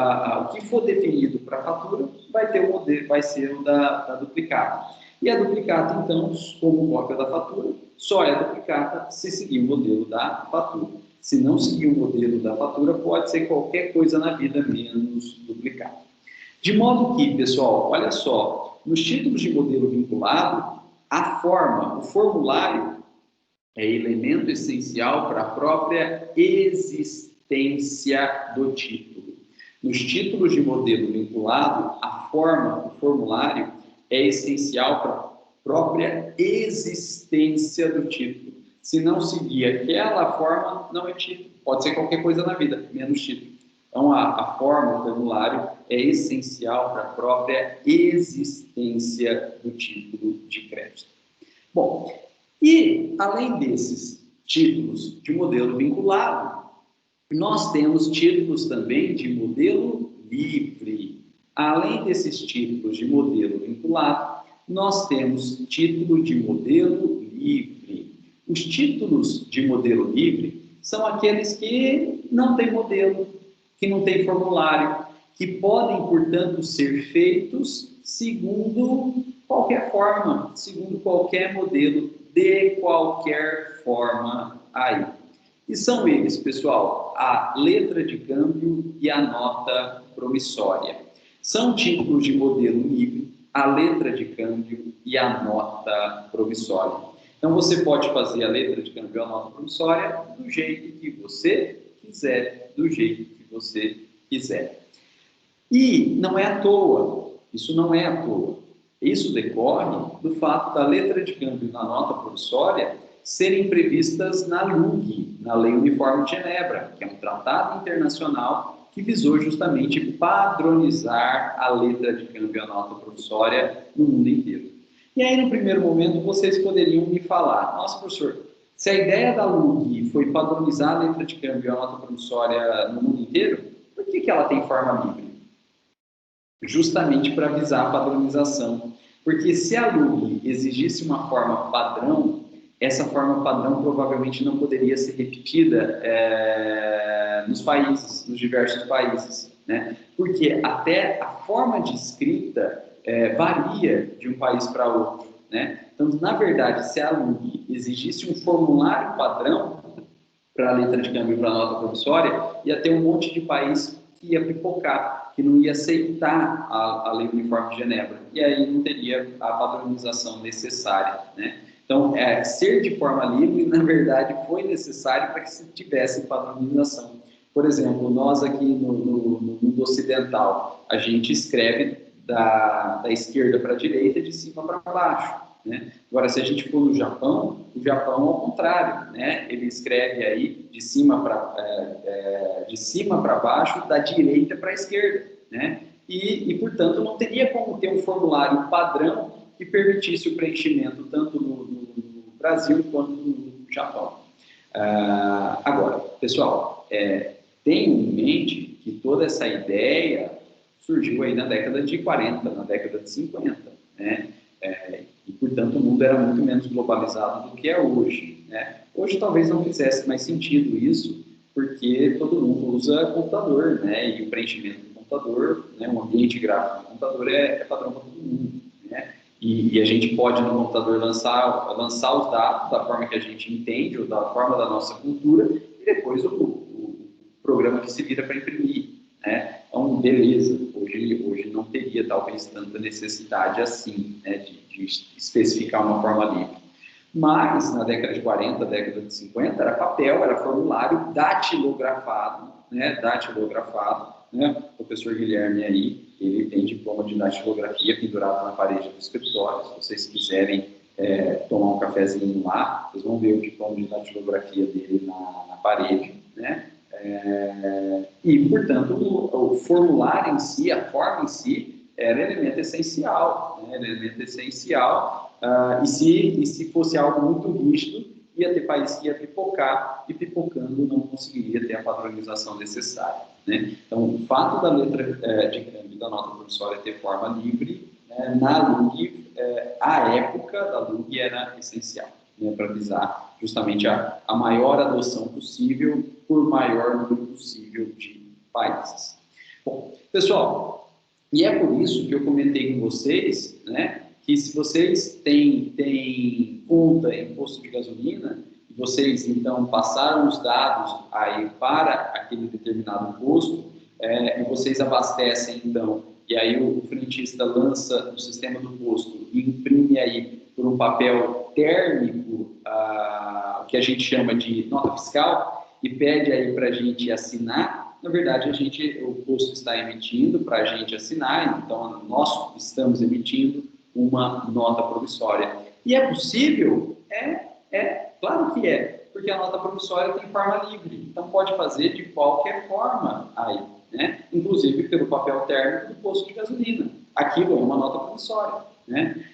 o que for definido para a fatura vai ser o da duplicata. E a duplicata, então, como cópia da fatura, só é duplicata se seguir o modelo da fatura. Se não seguir o modelo da fatura, pode ser qualquer coisa na vida menos duplicata. De modo que, pessoal, olha só, nos títulos de modelo vinculado, a forma, o formulário, é elemento essencial para a própria existência do título. Nos títulos de modelo vinculado, a forma, o formulário, é essencial para a própria existência do título. Se não seguir aquela forma, não é título. Pode ser qualquer coisa na vida, menos título. Então, a forma, o formulário, é essencial para a própria existência do título de crédito. Bom, e além desses títulos de modelo vinculado, nós temos títulos também de modelo livre. Além desses títulos de modelo vinculado, nós temos título de modelo livre. Os títulos de modelo livre são aqueles que não têm modelo, que não têm formulário, que podem, portanto, ser feitos segundo qualquer forma, segundo qualquer modelo, de qualquer forma aí. E são eles, pessoal, a letra de câmbio e a nota promissória. São títulos de modelo livre, a letra de câmbio e a nota promissória. Então, você pode fazer a letra de câmbio e a nota promissória do jeito que você quiser, do jeito que você quiser. E não é à toa, isso não é à toa. Isso decorre do fato da letra de câmbio e da nota promissória serem previstas na LUG, na Lei Uniforme de Genebra, que é um tratado internacional que visou justamente padronizar a letra de câmbio e a nota promissória no mundo inteiro. E aí, no primeiro momento, vocês poderiam me falar, nossa, professor, se a ideia da LUG foi padronizar a letra de câmbio e a nota promissória no mundo inteiro, por que ela tem forma livre? Justamente para visar a padronização. Porque se a LUG exigisse uma forma padrão, essa forma padrão provavelmente não poderia ser repetida nos países, nos diversos países, né? Porque até a forma de escrita varia de um país para outro, né? Então, na verdade, se a LUG exigisse um formulário padrão, para a letra de câmbio para a nota promissória, ia ter um monte de país que ia pipocar, que não ia aceitar a Lei Uniforme de Genebra, e aí não teria a padronização necessária, né? Então, ser de forma livre, na verdade, foi necessário para que se tivesse padronização. Por exemplo, nós aqui no mundo ocidental, a gente escreve da esquerda para a direita, de cima para baixo, né? Agora, se a gente for no Japão, o Japão é o contrário, né? Ele escreve aí de cima para baixo, da direita para a esquerda, né? E, portanto, não teria como ter um formulário padrão que permitisse o preenchimento tanto no Brasil quanto no Japão. Agora, pessoal, tenham em mente que toda essa ideia surgiu aí na década de 40, na década de 50, né? E, portanto, o mundo era muito menos globalizado do que é hoje, né? Hoje talvez não fizesse mais sentido isso, porque todo mundo usa computador, né? E o preenchimento do computador, né? O ambiente gráfico do computador é padrão para todo mundo, né? E a gente pode no computador lançar os dados da forma que a gente entende, ou da forma da nossa cultura, e depois o programa que se vira para imprimir, né? Então, beleza, hoje não teria talvez tanta necessidade assim, né, de especificar uma forma livre. Mas, na década de 40, década de 50, era papel, era formulário datilografado, né? O professor Guilherme aí, ele tem diploma de datilografia pendurado na parede do escritório. Se vocês quiserem tomar um cafezinho lá, vocês vão ver o diploma de datilografia dele na parede, né? E, portanto, o formulário em si, a forma em si, era elemento essencial, né? E se fosse algo muito rígido, ia ter país que ia pipocar, e pipocando não conseguiria ter a padronização necessária, né? Então, o fato da letra de câmbio da nota promissória ter forma livre, na LUG, a época da LUG era essencial, né, para visar justamente a maior adoção possível por maior número possível de países. Bom, pessoal, e é por isso que eu comentei com vocês, né, que se vocês têm conta em posto de gasolina, e vocês então passaram os dados aí para aquele determinado posto, e vocês abastecem então, e aí o frentista lança no sistema do posto e imprime aí por um papel térmico, que a gente chama de nota fiscal, e pede aí para a gente assinar. Na verdade, o posto está emitindo para a gente assinar, então nós estamos emitindo uma nota promissória. E é possível? Claro que é, porque a nota promissória tem forma livre, então pode fazer de qualquer forma aí, né? Inclusive pelo papel térmico do posto de gasolina. Aquilo é uma nota promissória, né?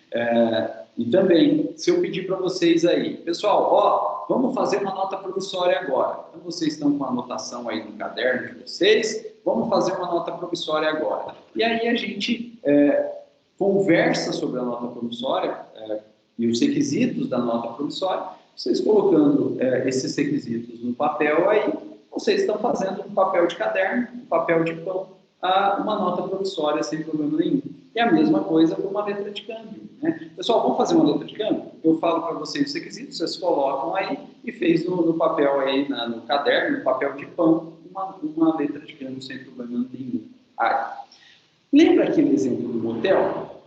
E também, se eu pedir para vocês aí, pessoal, vamos fazer uma nota promissória agora. Então, vocês estão com a anotação aí no caderno de vocês, vamos fazer uma nota promissória agora. E aí a gente conversa sobre a nota promissória e os requisitos da nota promissória. Vocês colocando esses requisitos no papel aí, vocês estão fazendo um papel de caderno, um papel de pão, uma nota promissória sem problema nenhum. É a mesma coisa com uma letra de câmbio, né? Pessoal, vamos fazer uma letra de câmbio? Eu falo para vocês os requisitos, vocês colocam aí e fez no papel aí, no caderno, no papel de pão, uma letra de câmbio sem problema nenhum. Lembra aquele exemplo do motel?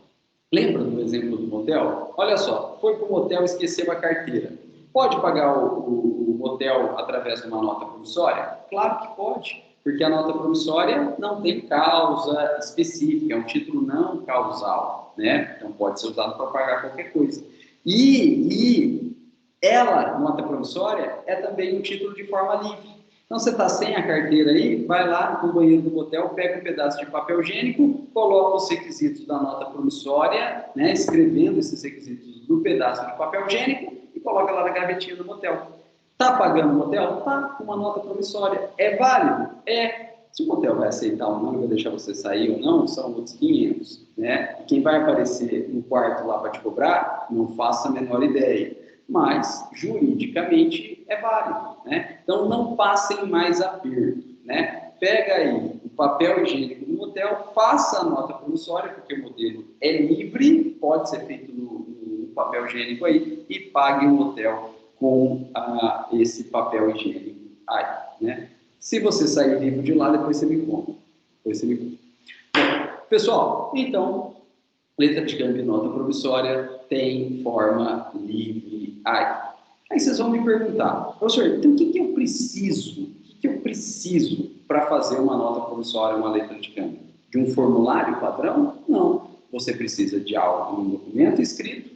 Lembra do exemplo do motel? Olha só, foi para o motel e esqueceu a carteira. Pode pagar o motel através de uma nota promissória? Claro que pode, porque a nota promissória não tem causa específica, é um título não causal, né? Então pode ser usado para pagar qualquer coisa. E ela, nota promissória, é também um título de forma livre. Então você está sem a carteira aí, vai lá no banheiro do motel, pega um pedaço de papel higiênico, coloca os requisitos da nota promissória, né, escrevendo esses requisitos no pedaço de papel higiênico e coloca lá na gavetinha do motel. Está pagando o motel? Tá, com uma nota promissória. É válido? É. Se o motel vai aceitar ou não, vai deixar você sair ou não, são outros 500, né? E quem vai aparecer no quarto lá para te cobrar, não faço a menor ideia. Mas, juridicamente, é válido, né? Então, não passem mais aperto, né? Pega aí o papel higiênico do motel, faça a nota promissória, porque o modelo é livre, pode ser feito no papel higiênico aí, e pague o motel com esse papel higiênico Aí, né? Se você sair vivo de lá, depois você me conta. Depois você me conta. Bom, pessoal, então, letra de câmbio e nota promissória tem forma livre aí. Aí vocês vão me perguntar, professor, então o que eu preciso? O que eu preciso para fazer uma nota promissória, uma letra de câmbio? De um formulário padrão? Não. Você precisa de algo, um documento escrito,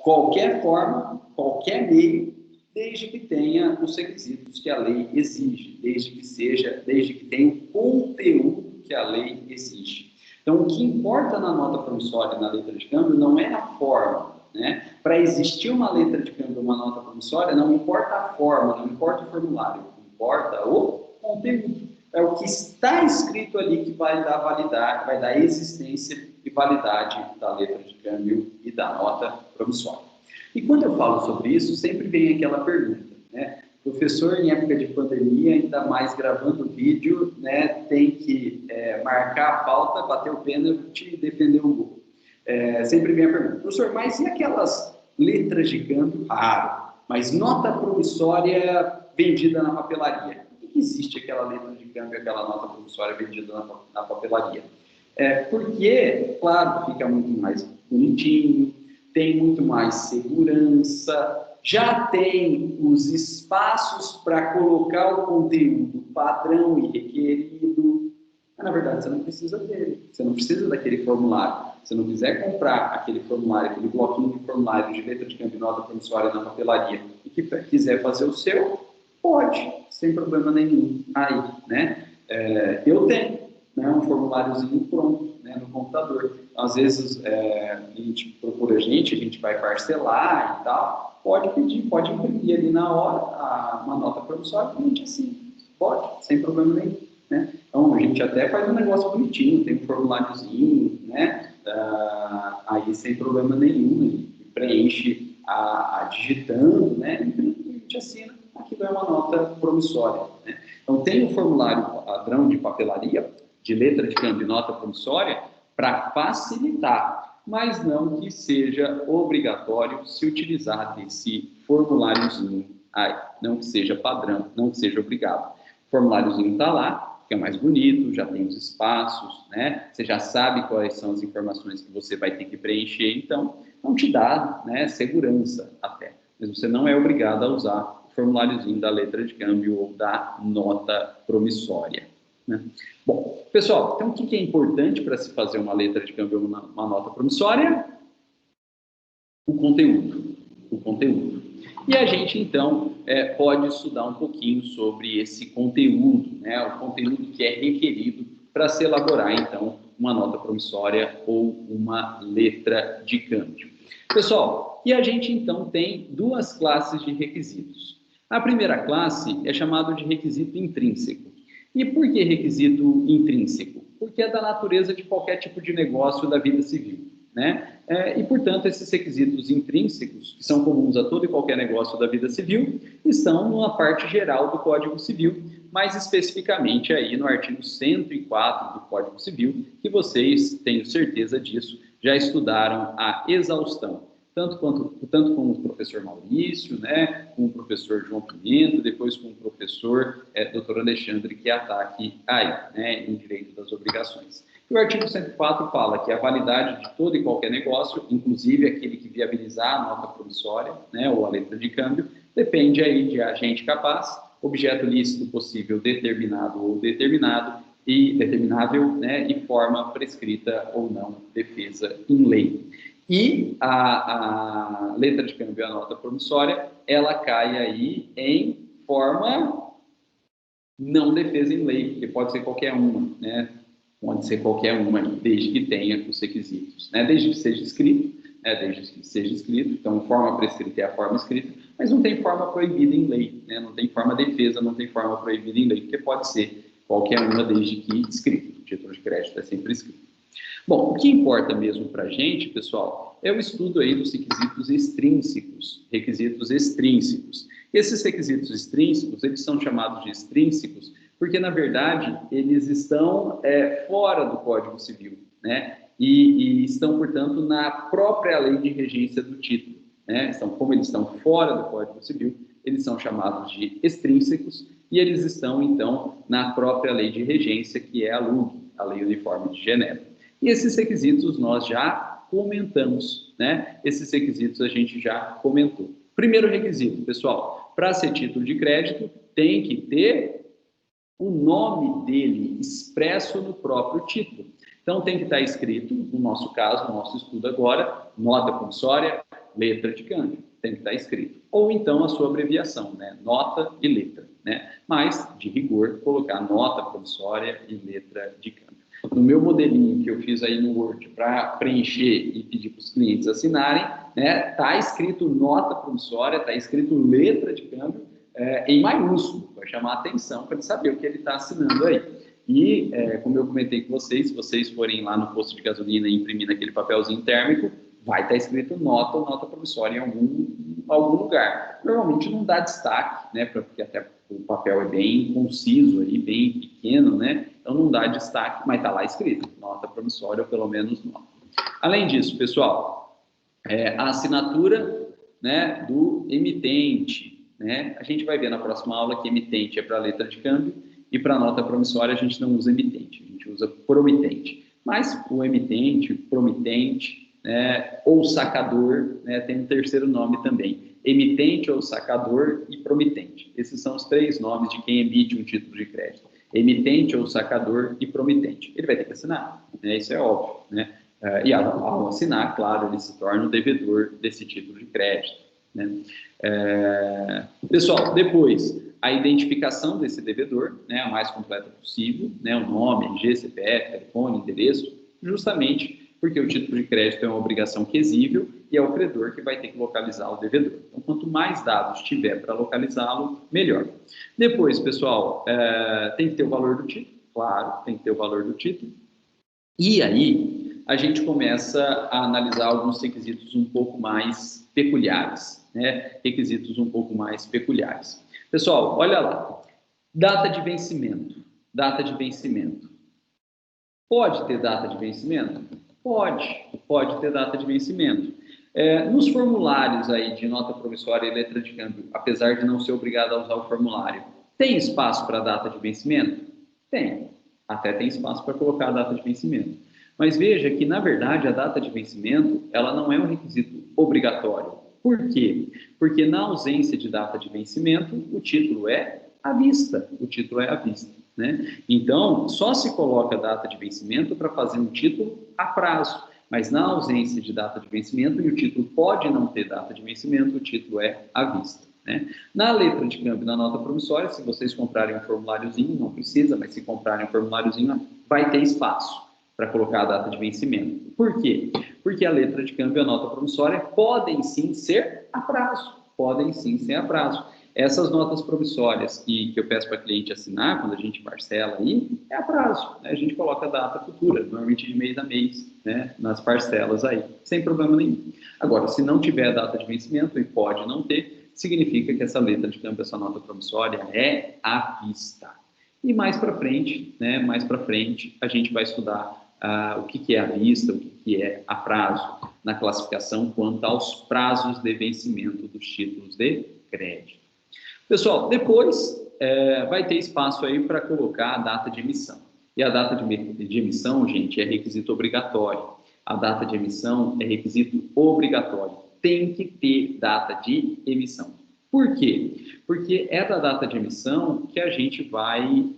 qualquer forma, qualquer meio, desde que tenha os requisitos que a lei exige, desde que tenha o conteúdo que a lei exige. Então, o que importa na nota promissória e na letra de câmbio não é a forma, né? Para existir uma letra de câmbio, uma nota promissória, não importa a forma, não importa o formulário, importa o conteúdo. É o que está escrito ali que vai dar validade, vai dar existência e validade da letra de câmbio e da nota promissória. E quando eu falo sobre isso, sempre vem aquela pergunta, né? Professor, em época de pandemia, ainda mais gravando vídeo, né, tem que marcar a pauta, bater o pênalti e defender o gol. Sempre vem a pergunta, professor, mas e aquelas letras de câmbio? Mas nota promissória vendida na papelaria. Por que existe aquela letra de câmbio, aquela nota promissória vendida na papelaria? Porque, claro, fica muito mais bonitinho, tem muito mais segurança, já tem os espaços para colocar o conteúdo padrão e requerido. Mas, na verdade, você não precisa dele, você não precisa daquele formulário. Se não quiser comprar aquele formulário, aquele bloquinho de formulário de letra de câmbio e nota promissória na papelaria e que quiser fazer o seu, pode, sem problema nenhum. Aí, né? Eu tenho, né, um formuláriozinho pronto, né, no computador. Às vezes a gente procura a gente vai parcelar e tal, pode pedir, pode imprimir ali na hora uma nota promissória, a gente assim, pode, sem problema nenhum, né? Então a gente até faz um negócio bonitinho, tem um formuláriozinho, né? Aí sem problema nenhum, preenche digitando, né? E a gente assina, aquilo é uma nota promissória, né? Então tem um formulário padrão de papelaria, de letra de câmbio e nota promissória, para facilitar, mas não que seja obrigatório se utilizar desse formuláriozinho aí, não que seja padrão, não que seja obrigado. O formuláriozinho está lá, que é mais bonito, já tem os espaços, né? Você já sabe quais são as informações que você vai ter que preencher, então não te dá, né, segurança até, mas você não é obrigado a usar o formuláriozinho da letra de câmbio ou da nota promissória, né? Bom, pessoal, então o que é importante para se fazer uma letra de câmbio ou uma nota promissória? O conteúdo. O conteúdo. E a gente, então, pode estudar um pouquinho sobre esse conteúdo, né? O conteúdo que é requerido para se elaborar, então, uma nota promissória ou uma letra de câmbio. Pessoal, e a gente, então, tem duas classes de requisitos. A primeira classe é chamada de requisito intrínseco. E por que requisito intrínseco? Porque é da natureza de qualquer tipo de negócio da vida civil, né? E, portanto, esses requisitos intrínsecos, que são comuns a todo e qualquer negócio da vida civil, estão numa parte geral do Código Civil, mais especificamente aí no artigo 104 do Código Civil, que vocês, tenho certeza disso, já estudaram a exaustão. Tanto com o professor Maurício, né, com o professor João Pimenta, depois com o professor Dr. Alexandre, que ataque aí, né, em direito das obrigações. E o artigo 104 fala que a validade de todo e qualquer negócio, inclusive aquele que viabilizar a nota promissória, né, ou a letra de câmbio, depende aí de agente capaz, objeto lícito possível determinado ou determinado, e determinável, né, e forma prescrita ou não defesa em lei. E a letra de câmbio e a nota promissória, ela cai aí em forma não defesa em lei, porque pode ser qualquer uma, né? Pode ser qualquer uma, desde que tenha os requisitos, né? Desde que seja escrito, né? Desde que seja escrito, então forma prescrita é a forma escrita, mas não tem forma proibida em lei, né? Não tem forma defesa, não tem forma proibida em lei, porque pode ser qualquer uma desde que escrito. O título de crédito é sempre escrito. Bom, o que importa mesmo para a gente, pessoal, é o estudo aí dos requisitos extrínsecos, Esses requisitos extrínsecos, eles são chamados de extrínsecos porque, na verdade, eles estão fora do Código Civil, né? E estão, portanto, na própria lei de regência do título, né? Como eles estão fora do Código Civil, eles são chamados de extrínsecos e eles estão, então, na própria lei de regência, que é a LUG, a Lei Uniforme de Genebra. E esses requisitos nós já comentamos, né? Esses requisitos a gente já comentou. Primeiro requisito, pessoal, para ser título de crédito, tem que ter o nome dele expresso no próprio título. Então, tem que estar escrito, no nosso caso, no nosso estudo agora, nota promissória, letra de câmbio. Tem que estar escrito. Ou então a sua abreviação, né? Nota e letra, né? Mas, de rigor, colocar nota promissória e letra de câmbio. No meu modelinho que eu fiz aí no Word para preencher e pedir para os clientes assinarem, né? Tá escrito nota promissória, tá escrito letra de câmbio, em maiúsculo, para chamar a atenção, para ele saber o que ele está assinando aí. E, como eu comentei com vocês, se vocês forem lá no posto de gasolina e imprimir naquele papelzinho térmico, vai estar escrito nota ou nota promissória em algum lugar. Normalmente não dá destaque, né, porque até o papel é bem conciso, aí, bem pequeno, né, então não dá destaque, mas está lá escrito, nota promissória ou pelo menos nota. Além disso, pessoal, a assinatura, né, do emitente, né, a gente vai ver na próxima aula que emitente é para a letra de câmbio e para a nota promissória a gente não usa emitente, a gente usa promitente. Mas o emitente, promitente, né, ou sacador, né, tem um terceiro nome também, emitente ou sacador e promitente. Esses são os três nomes de quem emite um título de crédito. Emitente ou sacador e promitente. Ele vai ter que assinar, né, isso é óbvio, né? E ao assinar, claro, ele se torna o devedor desse título de crédito, né? Pessoal, depois, a identificação desse devedor, né, a mais completa possível, né, o nome, RG, CPF, telefone, endereço, justamente porque o título de crédito é uma obrigação quesível e é o credor que vai ter que localizar o devedor. Então, quanto mais dados tiver para localizá-lo, melhor. Depois, pessoal, tem que ter o valor do título, claro, tem que ter o valor do título. E aí, a gente começa a analisar alguns requisitos um pouco mais peculiares, né? Requisitos um pouco mais peculiares. Pessoal, olha lá. Data de vencimento. Data de vencimento. Pode ter data de vencimento? Pode ter data de vencimento. Nos formulários aí de nota promissória e letra de câmbio, apesar de não ser obrigado a usar o formulário, tem espaço para data de vencimento? Tem. Até tem espaço para colocar a data de vencimento. Mas veja que, na verdade, a data de vencimento, ela não é um requisito obrigatório. Por quê? Porque na ausência de data de vencimento, o título é à vista. O título é à vista, né? Então, só se coloca data de vencimento para fazer um título a prazo. Mas na ausência de data de vencimento, e o título pode não ter data de vencimento, o título é à vista, né? Na letra de câmbio, na nota promissória, se vocês comprarem um formuláriozinho, não precisa, mas se comprarem um formuláriozinho, vai ter espaço para colocar a data de vencimento. Por quê? Porque a letra de câmbio e a nota promissória podem sim ser a prazo. Podem sim ser a prazo. Essas notas promissórias que eu peço para o cliente assinar, quando a gente parcela aí, é a prazo, né? A gente coloca a data futura, normalmente de mês a mês, né? Nas parcelas aí, sem problema nenhum. Agora, se não tiver data de vencimento, e pode não ter, significa que essa letra de câmbio, essa nota promissória é à vista. E mais para frente, né? Mais para frente, a gente vai estudar o que é à vista, o que é a prazo, na classificação quanto aos prazos de vencimento dos títulos de crédito. Pessoal, depois vai ter espaço aí para colocar a data de emissão. E a data de emissão, gente, é requisito obrigatório. A data de emissão é requisito obrigatório. Tem que ter data de emissão. Por quê? Porque é da data de emissão que a gente vai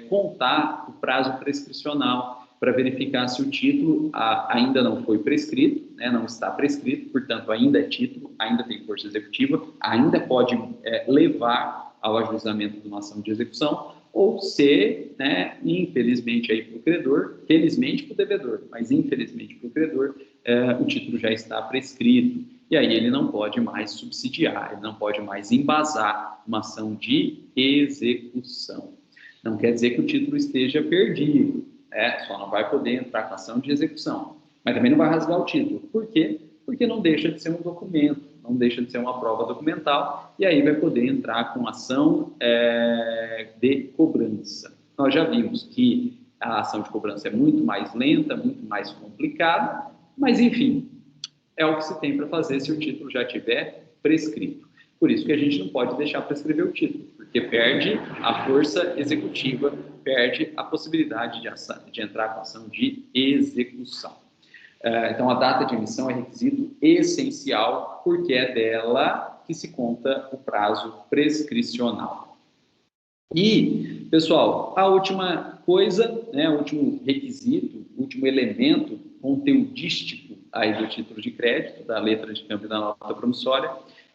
contar o prazo prescricional para verificar se o título ainda não foi prescrito, né, não está prescrito, portanto, ainda é título, ainda tem força executiva, ainda pode levar ao ajuizamento de uma ação de execução, ou ser, né, infelizmente para o credor, felizmente para o devedor, mas infelizmente para o credor, o título já está prescrito, e aí ele não pode mais subsidiar, ele não pode mais embasar uma ação de execução. Não quer dizer que o título esteja perdido, só não vai poder entrar com ação de execução, mas também não vai rasgar o título. Por quê? Porque não deixa de ser um documento, não deixa de ser uma prova documental, e aí vai poder entrar com ação de cobrança. Nós já vimos que a ação de cobrança é muito mais lenta, muito mais complicada, mas enfim, é o que se tem para fazer se o título já estiver prescrito. Por isso que a gente não pode deixar prescrever o título, porque perde a força executiva, perde a possibilidade de entrar com ação de execução. Então, a data de emissão é requisito essencial, porque é dela que se conta o prazo prescricional. E, pessoal, a última coisa, né, o último requisito, o último elemento conteudístico aí do título de crédito, da letra de câmbio da nota promissória,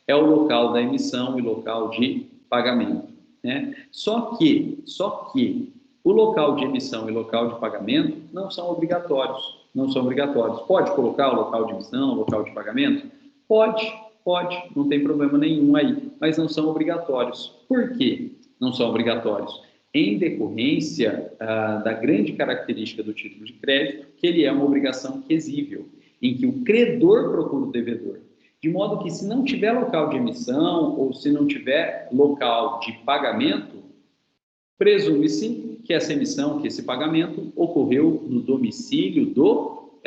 é o local da emissão e local de pagamento, né? Só que o local de emissão e local de pagamento não são obrigatórios. Pode colocar o local de emissão, o local de pagamento? Pode, não tem problema nenhum aí, mas não são obrigatórios. Por quê? Não são obrigatórios. Em decorrência da grande característica do título de crédito, que ele é uma obrigação quesível, em que o credor procura o devedor. De modo que, se não tiver local de emissão ou se não tiver local de pagamento, presume-se que essa emissão, que esse pagamento ocorreu no domicílio do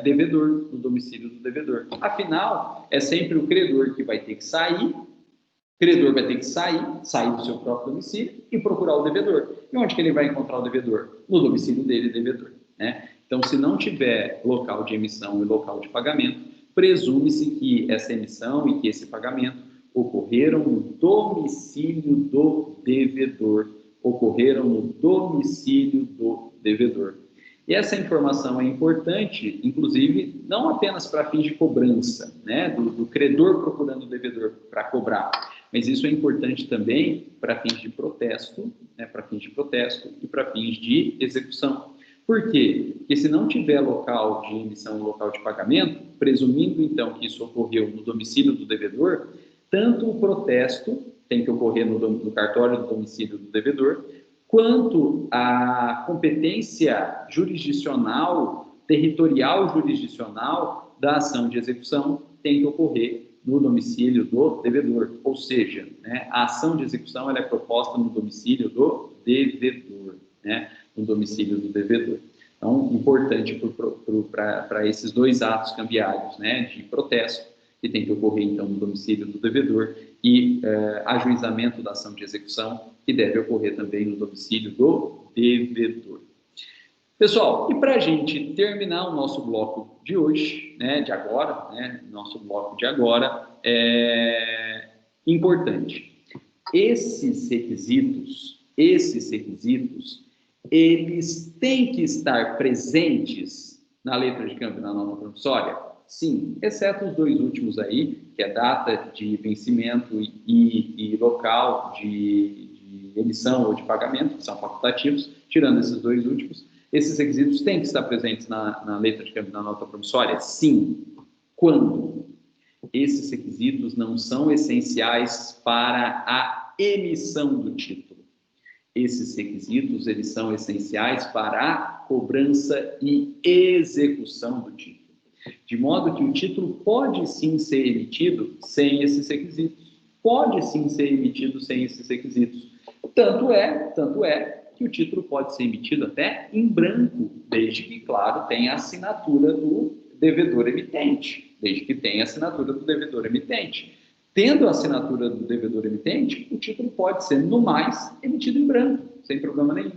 devedor, Afinal, é sempre o credor que vai ter que sair, sair do seu próprio domicílio e procurar o devedor. E onde que ele vai encontrar o devedor? No domicílio dele, devedor, né? Então, se não tiver local de emissão e local de pagamento, presume-se que essa emissão e que esse pagamento ocorreram no domicílio do devedor. E essa informação é importante, inclusive, não apenas para fins de cobrança, né, do credor procurando o devedor para cobrar, mas isso é importante também para fins de protesto, né, e para fins de execução. Por quê? Porque se não tiver local de emissão e local de pagamento, presumindo então que isso ocorreu no domicílio do devedor, tanto o protesto tem que ocorrer no cartório do domicílio do devedor, quanto a competência jurisdicional, territorial jurisdicional da ação de execução tem que ocorrer no domicílio do devedor. Ou seja, né, a ação de execução ela é proposta no domicílio do devedor, né, no domicílio do devedor. Então, importante para esses dois atos cambiários, né, de protesto, que tem que ocorrer, então, no domicílio do devedor, e ajuizamento da ação de execução, que deve ocorrer também no domicílio do devedor. Pessoal, e para a gente terminar o nosso bloco de hoje, né, de agora, né, nosso bloco de agora, é importante. Esses requisitos, eles têm que estar presentes na letra de câmbio da nota promissória? Sim, exceto os dois últimos aí, que é data de vencimento e local de emissão ou de pagamento, que são facultativos, tirando esses dois últimos. Esses requisitos têm que estar presentes na letra de câmbio da nota promissória? Sim. Quando? Esses requisitos não são essenciais para a emissão do título. Esses requisitos, eles são essenciais para a cobrança e execução do título. De modo que o título pode sim ser emitido sem esses requisitos. Tanto é que o título pode ser emitido até em branco, desde que, claro, tenha a assinatura do devedor emitente. Tendo a assinatura do devedor emitente, o título pode ser, no mais, emitido em branco, sem problema nenhum.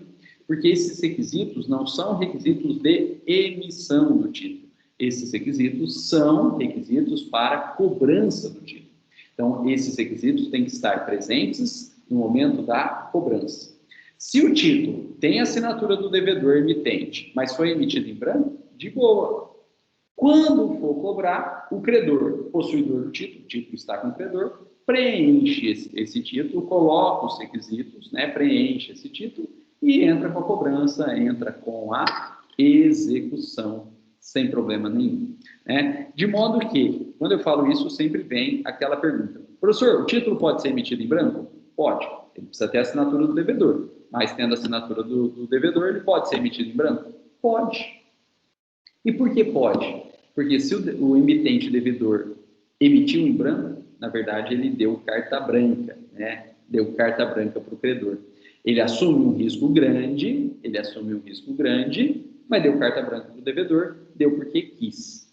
Porque esses requisitos não são requisitos de emissão do título. Esses requisitos são requisitos para cobrança do título. Então, esses requisitos têm que estar presentes no momento da cobrança. Se o título tem a assinatura do devedor emitente, mas foi emitido em branco, de boa. Quando for cobrar, o credor, possuidor do título, o título está com o credor, preenche esse título, coloca os requisitos, né, preenche esse título e entra com a cobrança, entra com a execução, sem problema nenhum. Né? De modo que, quando eu falo isso, sempre vem aquela pergunta: professor, o título pode ser emitido em branco? Pode. Ele precisa ter a assinatura do devedor. Mas tendo a assinatura do devedor, ele pode ser emitido em branco? Pode. E por que pode? Porque se o emitente devedor emitiu em branco, na verdade ele deu carta branca, né? Deu carta branca para o credor. Ele assume um risco grande, mas deu carta branca para o devedor, deu porque quis.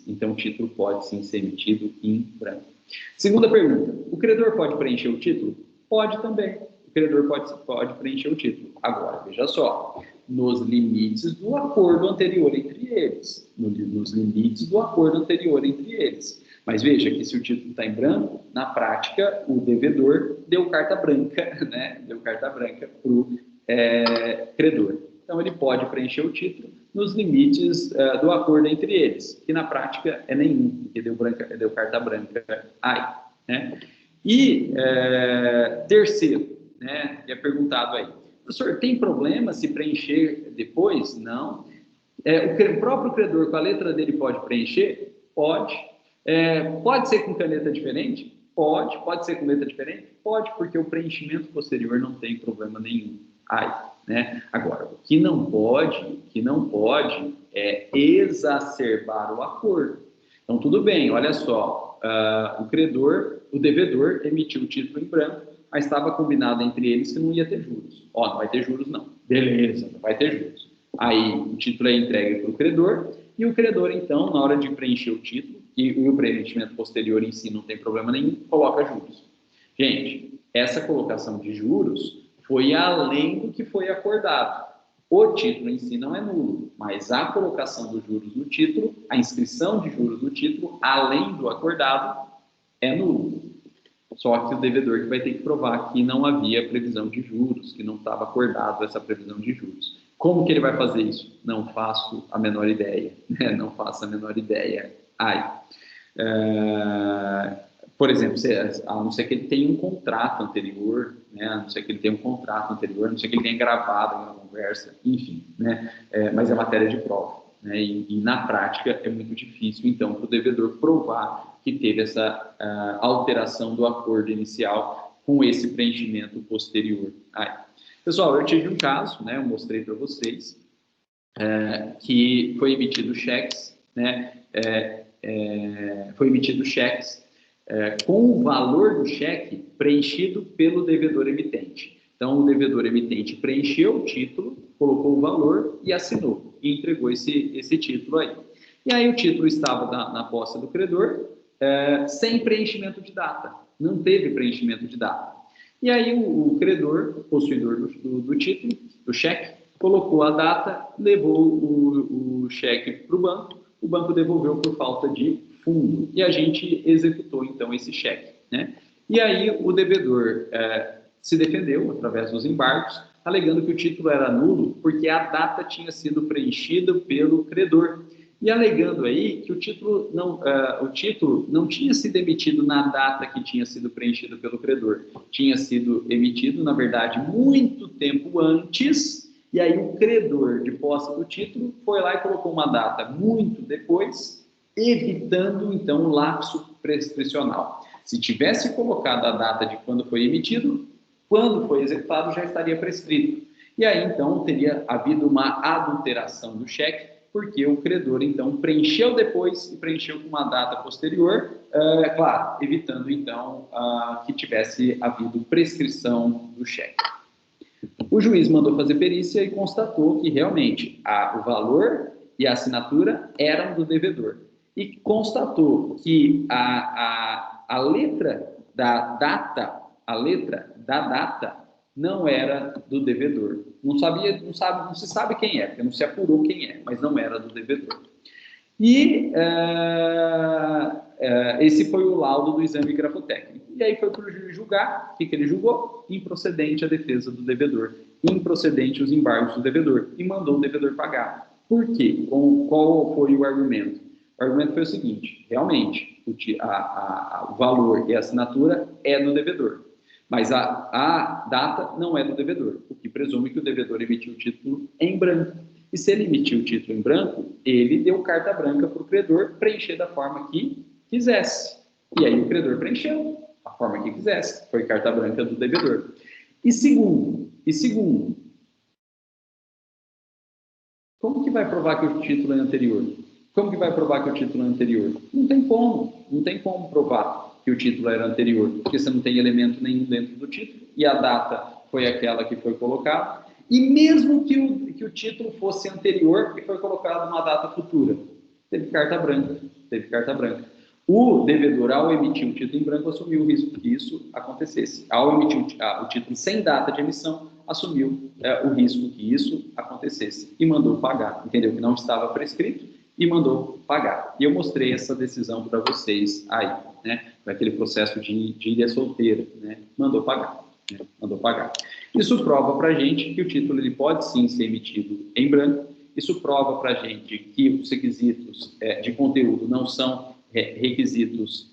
Então o título pode sim ser emitido em branco. Segunda pergunta, o credor pode preencher o título? Pode também. O credor pode preencher o título. Agora, veja só, nos limites do acordo anterior entre eles. Nos limites do acordo anterior entre eles. Mas veja que se o título está em branco, na prática, o devedor deu carta branca, né? Deu carta branca para o credor. Então, ele pode preencher o título nos limites do acordo entre eles, que na prática é nenhum, porque deu carta branca aí, né? E terceiro, né? É perguntado aí, professor, tem problema se preencher depois? Não. O próprio credor, com a letra dele, pode preencher? Pode. Pode ser com caneta diferente? Pode. Pode ser com letra diferente? Pode, porque o preenchimento posterior não tem problema nenhum. Né? Agora, o que não pode é exacerbar o acordo. Então, tudo bem, olha só, o devedor emitiu o título em branco, mas estava combinado entre eles que não ia ter juros. Não vai ter juros não. Beleza, não vai ter juros. Aí, o título é entregue para o credor, e o credor, então, na hora de preencher o título, e o preenchimento posterior em si não tem problema nenhum, coloca juros. Gente, essa colocação de juros foi além do que foi acordado. O título em si não é nulo, mas a colocação dos juros no título, a inscrição de juros no título, além do acordado, é nulo. Só que o devedor que vai ter que provar que não havia previsão de juros, que não estava acordado essa previsão de juros. Como que ele vai fazer isso? Não faço a menor ideia. Não faço a menor ideia. Por exemplo, a não ser que ele tenha um contrato anterior, né? A não ser que ele tenha um contrato anterior, a não ser que ele tenha gravado uma conversa, enfim, né? Mas é matéria de prova, né? E na prática é muito difícil, então, para o devedor provar que teve essa alteração do acordo inicial com esse preenchimento posterior. Pessoal, eu tive um caso, né? Eu mostrei para vocês que foi emitido cheques, né? Foi emitido cheques com o valor do cheque preenchido pelo devedor emitente. Então, o devedor emitente preencheu o título, colocou o valor e assinou, e entregou esse título aí. E aí o título estava na posse do credor, sem preenchimento de data, não teve preenchimento de data. E aí o credor, possuidor do título, do cheque, colocou a data, levou o cheque para o banco devolveu por falta de fundo, e a gente executou, então, esse cheque, né? E aí o devedor se defendeu, através dos embargos, alegando que o título era nulo, porque a data tinha sido preenchida pelo credor, e alegando aí que o título não tinha sido emitido na data que tinha sido preenchida pelo credor, tinha sido emitido, na verdade, muito tempo antes, e aí o credor de posse do título foi lá e colocou uma data muito depois, evitando, então, o lapso prescricional. Se tivesse colocado a data de quando foi emitido, quando foi executado já estaria prescrito. E aí, então, teria havido uma adulteração do cheque, porque o credor, então, preencheu depois e preencheu com uma data posterior, claro, evitando, então, que tivesse havido prescrição do cheque. O juiz mandou fazer perícia e constatou que, realmente, o valor e a assinatura eram do devedor. E constatou que a letra da data, não era do devedor. Não se sabe quem é, porque não se apurou quem é, mas não era do devedor. E esse foi o laudo do exame grafotécnico. E aí foi para o juiz julgar. O que ele julgou? Improcedente a defesa do devedor, improcedente os embargos do devedor, e mandou o devedor pagar. Por quê? Qual foi o argumento? O argumento foi o seguinte: realmente, o valor e a assinatura é do devedor, mas a data não é do devedor, o que presume que o devedor emitiu o título em branco. E se ele emitiu o título em branco, ele deu carta branca para o credor preencher da forma que quisesse. E aí o credor preencheu a forma que quisesse. Foi carta branca do devedor. E segundo, como que vai provar que o título é anterior? Como que vai provar que o título é anterior? Não tem como provar que o título era anterior, porque você não tem elemento nenhum dentro do título, e a data foi aquela que foi colocada, e mesmo que o título fosse anterior e foi colocado numa data futura, teve carta branca. O devedor, ao emitir o título em branco, assumiu o risco que isso acontecesse. Ao emitir o título sem data de emissão, assumiu o risco que isso acontecesse e mandou pagar. Entendeu? Que não estava prescrito e mandou pagar. E eu mostrei essa decisão para vocês aí, né? Naquele processo de ilha solteira, né? Mandou pagar. Né? Mandou pagar. Isso prova para a gente que o título ele pode sim ser emitido em branco. Isso prova para a gente que os requisitos de conteúdo não são requisitos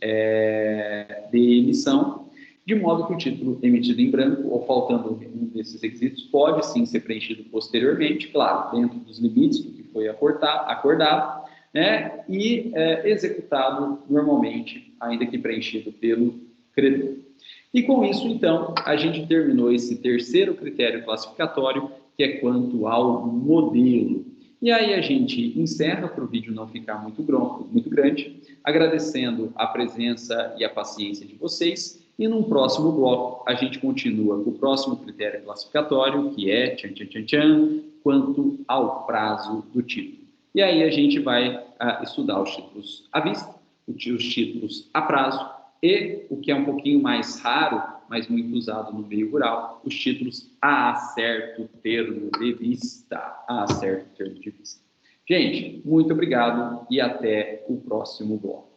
de emissão, de modo que o título emitido em branco, ou faltando um desses requisitos, pode sim ser preenchido posteriormente, claro, dentro dos limites do que foi acordado, né, e executado normalmente, ainda que preenchido pelo credor. E com isso, então, a gente terminou esse terceiro critério classificatório, que é quanto ao modelo. E aí a gente encerra para o vídeo não ficar muito grande, agradecendo a presença e a paciência de vocês. E num próximo bloco, a gente continua com o próximo critério classificatório, que é quanto ao prazo do título. E aí a gente vai estudar os títulos à vista, os títulos a prazo e, o que é um pouquinho mais raro, mas muito usado no meio rural, os títulos a certo termo de vista. A certo termo de vista. Gente, muito obrigado e até o próximo bloco.